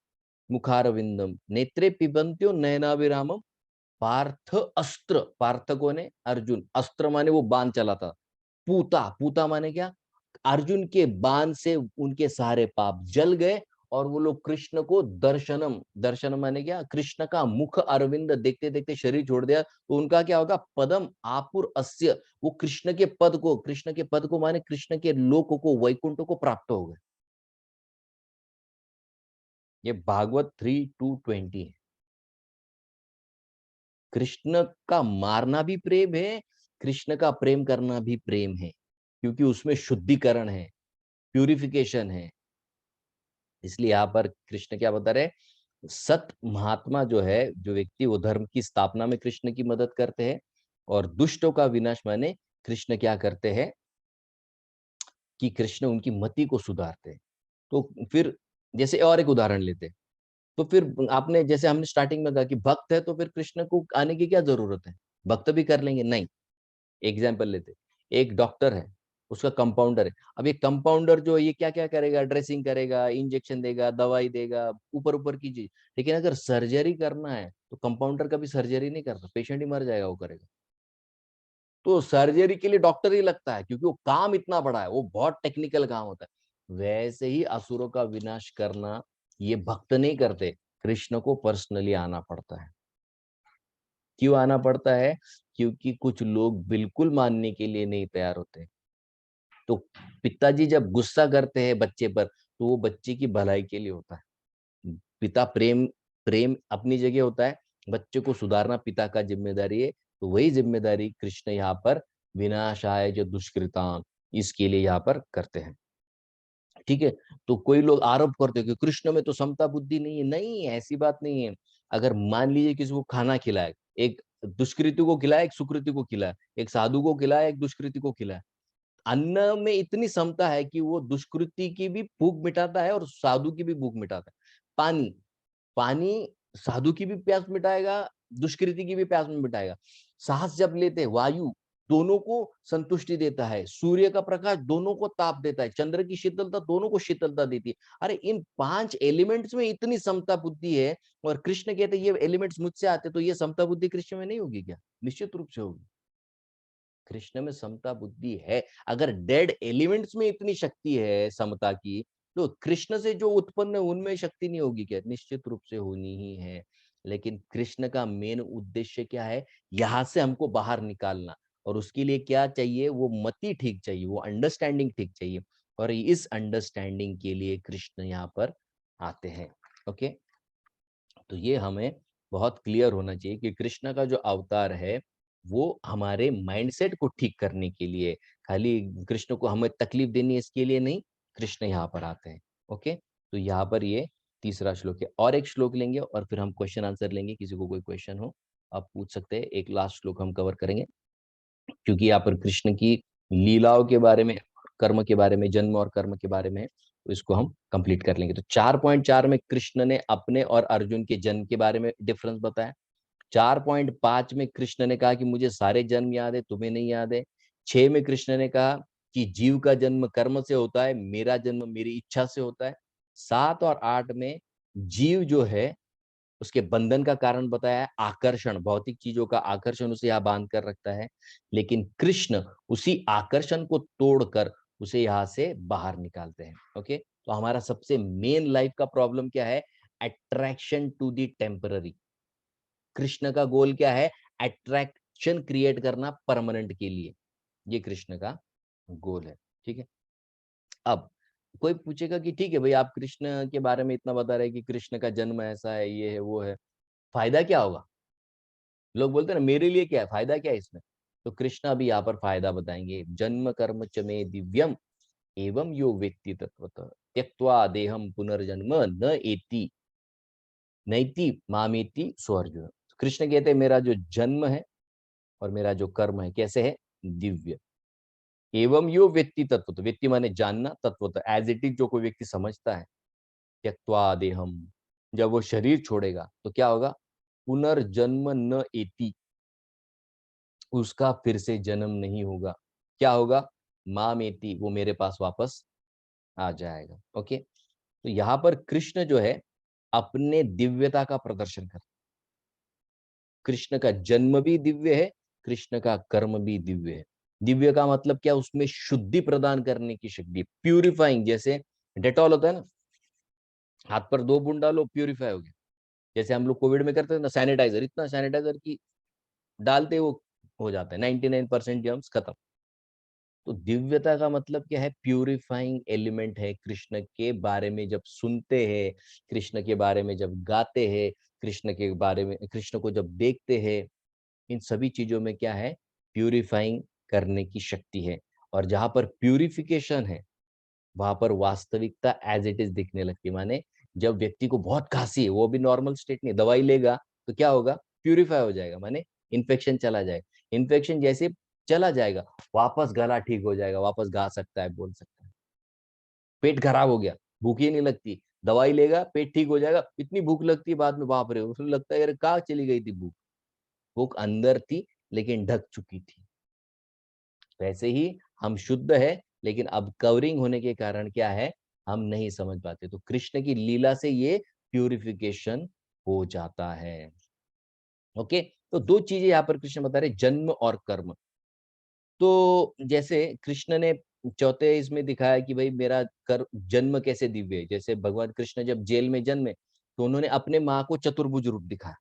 मुखारविंदम, नेत्रे पिबंत्यो नयनाभिरामम, पार्थ अस्त्र। पार्थ कौन है? अर्जुन। अस्त्र माने वो बाण चलाता। पूता, पूता माने क्या? अर्जुन के बाण से उनके सारे पाप जल गए। और वो लोग कृष्ण को दर्शनम, दर्शन माने क्या? कृष्ण का मुख अरविंद देखते देखते शरीर छोड़ दिया, तो उनका क्या होगा? पदम आपुर अस्य, वो कृष्ण के पद को, कृष्ण के पद को माने कृष्ण के लोक को, वैकुंठ को प्राप्त हो गए। ये भागवत 3:2:20 है। कृष्ण का मारना भी प्रेम है, कृष्ण का प्रेम करना भी प्रेम है, क्योंकि उसमें शुद्धिकरण है, प्यूरिफिकेशन है। इसलिए यहाँ पर कृष्ण क्या बता रहे? सत महात्मा जो है, जो व्यक्ति, वो धर्म की स्थापना में कृष्ण की मदद करते हैं। और दुष्टों का विनाश माने कृष्ण क्या करते हैं? कि कृष्ण उनकी मति को सुधारते हैं। तो फिर जैसे और एक उदाहरण लेते हैं। तो फिर आपने, जैसे हमने स्टार्टिंग में कहा कि भक्त है, तो फिर कृष्ण को आने की क्या जरूरत है? भक्त भी कर लेंगे? नहीं। एग्जाम्पल लेते, एक डॉक्टर है, उसका कंपाउंडर है। अब ये कंपाउंडर जो है, ये क्या क्या करेगा? ड्रेसिंग करेगा, इंजेक्शन देगा, दवाई देगा, ऊपर ऊपर की चीज। लेकिन अगर सर्जरी करना है, तो कंपाउंडर कभी सर्जरी नहीं करता, पेशेंट ही मर जाएगा वो करेगा। तो सर्जरी के लिए डॉक्टर ही लगता है, क्योंकि वो काम इतना बड़ा है, वो बहुत टेक्निकल काम होता है। वैसे ही असुरों का विनाश करना ये भक्त नहीं करते, कृष्ण को पर्सनली आना पड़ता है। क्यों आना पड़ता है? क्योंकि कुछ लोग बिल्कुल मानने के लिए नहीं तैयार होते। तो पिताजी जब गुस्सा करते हैं बच्चे पर, तो वो बच्चे की भलाई के लिए होता है। पिता प्रेम, प्रेम अपनी जगह होता है, बच्चे को सुधारना पिता का जिम्मेदारी है। तो वही जिम्मेदारी कृष्ण यहाँ पर विनाशाय जो दुष्कृताम, इसके लिए यहाँ पर करते हैं, ठीक है। तो कोई लोग आरोप करते हैं कि कृष्ण में तो समता बुद्धि नहीं है। नहीं, ऐसी बात नहीं है। अगर मान लीजिए किसी को खाना खिलाए, एक दुष्कृति को खिलाया, एक सुकृति को खिलाया, एक साधु को खिलाया, एक दुष्कृति को खिलाया। अन्न में इतनी क्षमता है कि वो दुष्कृति की भी भूख मिटाता है और साधु की भी भूख मिटाता है। पानी, पानी साधु की भी प्यास मिटाएगा, दुष्कृति की भी प्यास में मिटाएगा। सांस जब लेते हैं, वायु दोनों को संतुष्टि देता है, सूर्य का प्रकाश दोनों को ताप देता है, चंद्र की शीतलता दोनों को शीतलता देती है। अरे इन 5 एलिमेंट्स में इतनी समता बुद्धि है, और कृष्ण कहते हैं ये एलिमेंट्स मुझसे आते, तो ये समता बुद्धि कृष्ण में नहीं होगी क्या? निश्चित रूप से होगी। कृष्ण में समता बुद्धि है। अगर डेड एलिमेंट्स में इतनी शक्ति है समता की, तो कृष्ण से जो उत्पन्न है उनमें शक्ति नहीं होगी क्या? निश्चित रूप से होनी ही है। लेकिन कृष्ण का मेन उद्देश्य क्या है? यहाँ से हमको बाहर निकालना, और उसके लिए क्या चाहिए? वो मति ठीक चाहिए, वो अंडरस्टैंडिंग ठीक चाहिए, और इस अंडरस्टैंडिंग के लिए कृष्ण यहाँ पर आते हैं। ओके, तो ये हमें बहुत क्लियर होना चाहिए कि कृष्ण का जो अवतार है वो हमारे माइंडसेट को ठीक करने के लिए, खाली कृष्ण को हमें तकलीफ देनी है इसके लिए नहीं, कृष्ण यहाँ पर आते हैं। ओके, तो यहाँ पर ये तीसरा श्लोक है। और एक श्लोक लेंगे और फिर हम क्वेश्चन आंसर लेंगे। किसी को कोई क्वेश्चन हो आप पूछ सकते हैं। एक लास्ट श्लोक हम कवर करेंगे, क्योंकि यहाँ पर कृष्ण की लीलाओं के बारे में, कर्म के बारे में, जन्म और कर्म के बारे में है, तो इसको हम कंप्लीट कर लेंगे। तो 4.4 में कृष्ण ने अपने और अर्जुन के जन्म के बारे में डिफरेंस बताया। 4.5 में कृष्ण ने कहा कि मुझे सारे जन्म याद है, तुम्हें नहीं याद है। 6 में कृष्ण ने कहा कि जीव का जन्म कर्म से होता है, मेरा जन्म मेरी इच्छा से होता है। 7 और 8 में जीव जो है उसके बंधन का कारण बताया है, आकर्षण, भौतिक चीजों का आकर्षण उसे यहाँ बांध कर रखता है। लेकिन कृष्ण उसी आकर्षण को तोड़कर उसे यहाँ से बाहर निकालते हैं। ओके, तो हमारा सबसे मेन लाइफ का प्रॉब्लम क्या है? Attraction to the temporary. Krishna का गोल क्या है? अट्रैक्शन क्रिएट करना परमानेंट के लिए, ये कृष्ण का गोल है। ठीक है, अब कोई पूछेगा कि ठीक है भाई, आप कृष्ण के बारे में इतना बता रहे हैं कि कृष्ण का जन्म ऐसा है, ये है, वो है, फायदा क्या होगा? लोग बोलते हैं ना मेरे लिए क्या है, फायदा क्या है इसमें? तो कृष्ण अभी यहाँ पर फायदा बताएंगे। जन्म कर्म च मे दिव्यम एवं यो वेत्ति तत्वतः त्यक्त्वा देहम पुनर्जन्म न एति नैति मामेति स्वर्जुन। कृष्ण कहते हैं मेरा जो जन्म है और मेरा जो कर्म है कैसे है? दिव्य। एवं यो व्यक्ति तत्व, तो व्यक्ति माने जानना, तत्व तो एज इट इज जो कोई व्यक्ति समझता है। त्यक्त्वा देहम, जब वो शरीर छोड़ेगा तो क्या होगा? पुनर्जन्म न एति, उसका फिर से जन्म नहीं होगा। क्या होगा? मामेति, वो मेरे पास वापस आ जाएगा। ओके, तो यहाँ पर कृष्ण जो है अपने दिव्यता का प्रदर्शन कर, कृष्ण का जन्म भी दिव्य है, कृष्ण का कर्म भी दिव्य है। दिव्य का मतलब क्या? उसमें शुद्धि प्रदान करने की शक्ति, प्यूरिफाइंग। जैसे डेटॉल होता है ना, हाथ पर 2 बूंद डालो प्यूरिफाई हो गया। जैसे हम लोग कोविड में करते थे ना, सैनिटाइजर, इतना सैनिटाइजर की डालते वो हो जाता है 99% जर्म्स खत्म। तो दिव्यता का मतलब क्या है? प्यूरिफाइंग एलिमेंट है। कृष्ण के बारे में जब सुनते हैं, कृष्ण के बारे में जब गाते हैं, कृष्ण के बारे में, कृष्ण को जब देखते हैं, इन सभी चीजों में क्या है? प्यूरिफाइंग करने की शक्ति है। और जहां पर प्यूरिफिकेशन है वहां पर वास्तविकता एज इट इज दिखने लगती है। माने जब व्यक्ति को बहुत खांसी है, वो भी नॉर्मल स्टेट नहीं, दवाई लेगा तो क्या होगा? प्यूरिफाई हो जाएगा, माने इन्फेक्शन चला जाएगा। इन्फेक्शन जैसे चला जाएगा, वापस गला ठीक हो जाएगा, वापस गा सकता है, बोल सकता है। पेट खराब हो गया, भूख ही नहीं लगती, दवाई लेगा पेट ठीक हो जाएगा। इतनी भूख लगती है बाद में, बाप रे, उसको लगता है यार कहाँ चली गई थी भूख। भूख अंदर थी लेकिन ढक चुकी थी। वैसे ही हम शुद्ध है, लेकिन अब कवरिंग होने के कारण क्या है? हम नहीं समझ पाते। तो कृष्ण की लीला से ये प्यूरिफिकेशन हो जाता है। ओके, तो 2 चीजें यहाँ पर कृष्ण बता रहे, जन्म और कर्म। तो जैसे कृष्ण ने चौथे इसमें दिखाया कि भाई मेरा कर जन्म कैसे दिव्य है। जैसे भगवान कृष्ण जब जेल में जन्मे तो उन्होंने अपने माँ को चतुर्भुज रूप दिखाया,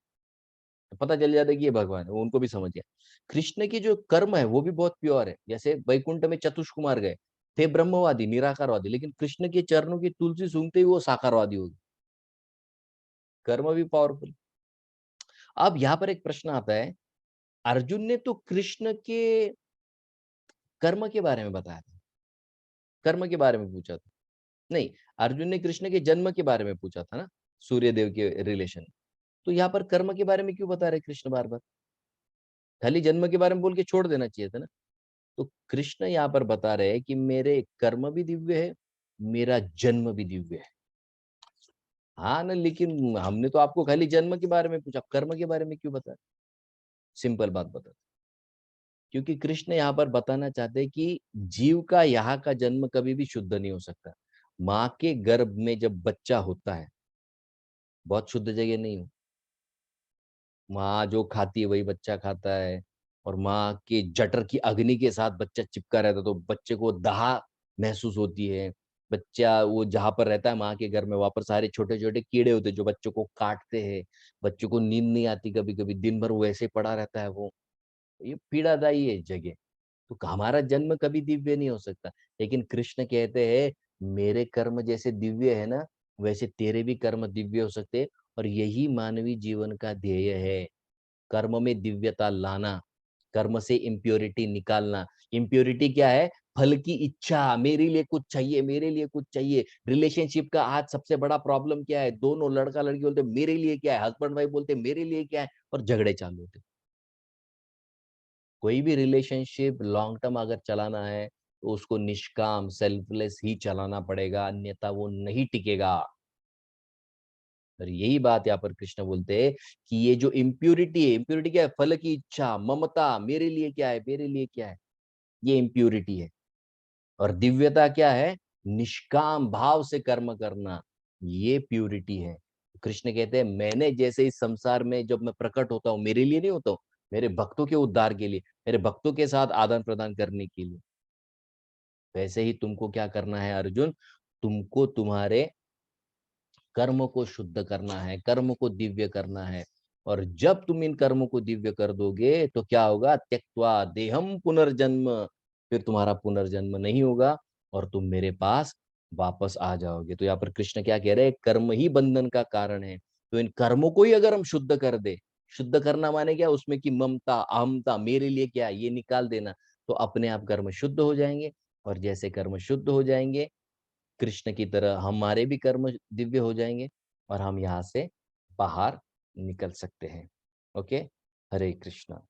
तो पता चल जाता है कि ये भगवान है, वो उनको भी समझ गया। कृष्ण की जो कर्म है वो भी बहुत प्योर है। जैसे वैकुंठ में चतुष कुमार गए, थे ब्रह्मवादी, निराकारवादी, लेकिन कृष्ण के चरणों की तुलसी सूंघते ही वो साकारवादी हो गए। कर्म भी पावरफुल। अब यहाँ पर एक प्रश्न आता है, अर्जुन ने तो कृष्ण के कर्म के बारे में बताया था, कर्म के बारे में पूछा था। नहीं, अर्जुन ने कृष्ण के जन्म के बारे में पूछा था ना, सूर्य देव के रिलेशन। तो यहाँ पर कर्म के बारे में क्यों बता रहे कृष्ण बार बार? खाली जन्म के बारे में बोल के छोड़ देना चाहिए था ना। तो कृष्ण यहाँ पर बता रहे हैं कि मेरे कर्म भी दिव्य है, मेरा जन्म भी दिव्य है। हाँ ना, लेकिन हमने तो आपको खाली जन्म के बारे में पूछा, कर्म के बारे में क्यों बताया? सिंपल बात बता, क्योंकि कृष्ण यहाँ पर बताना चाहते हैं कि जीव का यहाँ का जन्म कभी भी शुद्ध नहीं हो सकता। माँ के गर्भ में जब बच्चा होता है, बहुत शुद्ध जगह नहीं हो, माँ जो खाती है वही बच्चा खाता है, और माँ के जठर की अग्नि के साथ बच्चा चिपका रहता है, तो बच्चे को दाह महसूस होती है। बच्चा वो जहां पर रहता है माँ के घर में, वहां पर सारे छोटे छोटे कीड़े होते हैं जो बच्चों को काटते हैं। बच्चों को नींद नहीं आती, कभी कभी दिन भर वो ऐसे ही पड़ा रहता है वो। ये पीड़ादायी है जगह। तो हमारा जन्म कभी दिव्य नहीं हो सकता। लेकिन कृष्ण कहते हैं मेरे कर्म जैसे दिव्य है ना, वैसे तेरे भी कर्म दिव्य हो सकते हैं। और यही मानवीय जीवन का ध्येय है, कर्म में दिव्यता लाना, कर्म से इम्प्योरिटी निकालना। इम्प्योरिटी क्या है? फल की इच्छा, मेरे लिए कुछ चाहिए, मेरे लिए कुछ चाहिए। रिलेशनशिप का आज सबसे बड़ा प्रॉब्लम क्या है? दोनों लड़का लड़की बोलते मेरे लिए क्या है, हस्बैंड वाइफ बोलते मेरे लिए क्या है, और झगड़े चालू होते। कोई भी रिलेशनशिप लॉन्ग टर्म अगर चलाना है तो उसको निष्काम सेल्फलेस ही चलाना पड़ेगा, अन्यथा वो नहीं टिकेगा। और यही बात यहाँ पर कृष्ण बोलते हैं कि ये जो इम्प्यूरिटी है, इम्प्यूरिटी क्या है? फल की इच्छा, ममता, मेरे लिए क्या है, मेरे लिए क्या है, ये इम्प्यूरिटी है। और दिव्यता क्या है? निष्काम भाव से कर्म करना, ये प्यूरिटी है। कृष्ण कहते हैं मैंने जैसे इस संसार में जब मैं प्रकट होता हूँ, मेरे लिए नहीं होता हूँ, मेरे भक्तों के उद्धार के लिए, मेरे भक्तों के साथ आदान प्रदान करने के लिए। वैसे ही तुमको क्या करना है अर्जुन? तुमको तुम्हारे कर्म को शुद्ध करना है, कर्म को दिव्य करना है। और जब तुम इन कर्मों को दिव्य कर दोगे तो क्या होगा? त्यक्त्वा देहम पुनर्जन्म, फिर तुम्हारा पुनर्जन्म नहीं होगा और तुम मेरे पास वापस आ जाओगे। तो यहाँ पर कृष्ण क्या कह रहे हैं? कर्म ही बंधन का कारण है। तो इन कर्मों को ही अगर हम शुद्ध कर दे, शुद्ध करना माने क्या? उसमें की ममता, अहमता, मेरे लिए क्या, ये निकाल देना, तो अपने आप कर्म शुद्ध हो जाएंगे। और जैसे कर्म शुद्ध हो जाएंगे, कृष्ण की तरह हमारे भी कर्म दिव्य हो जाएंगे और हम यहाँ से बाहर निकल सकते हैं। ओके, हरे कृष्णा।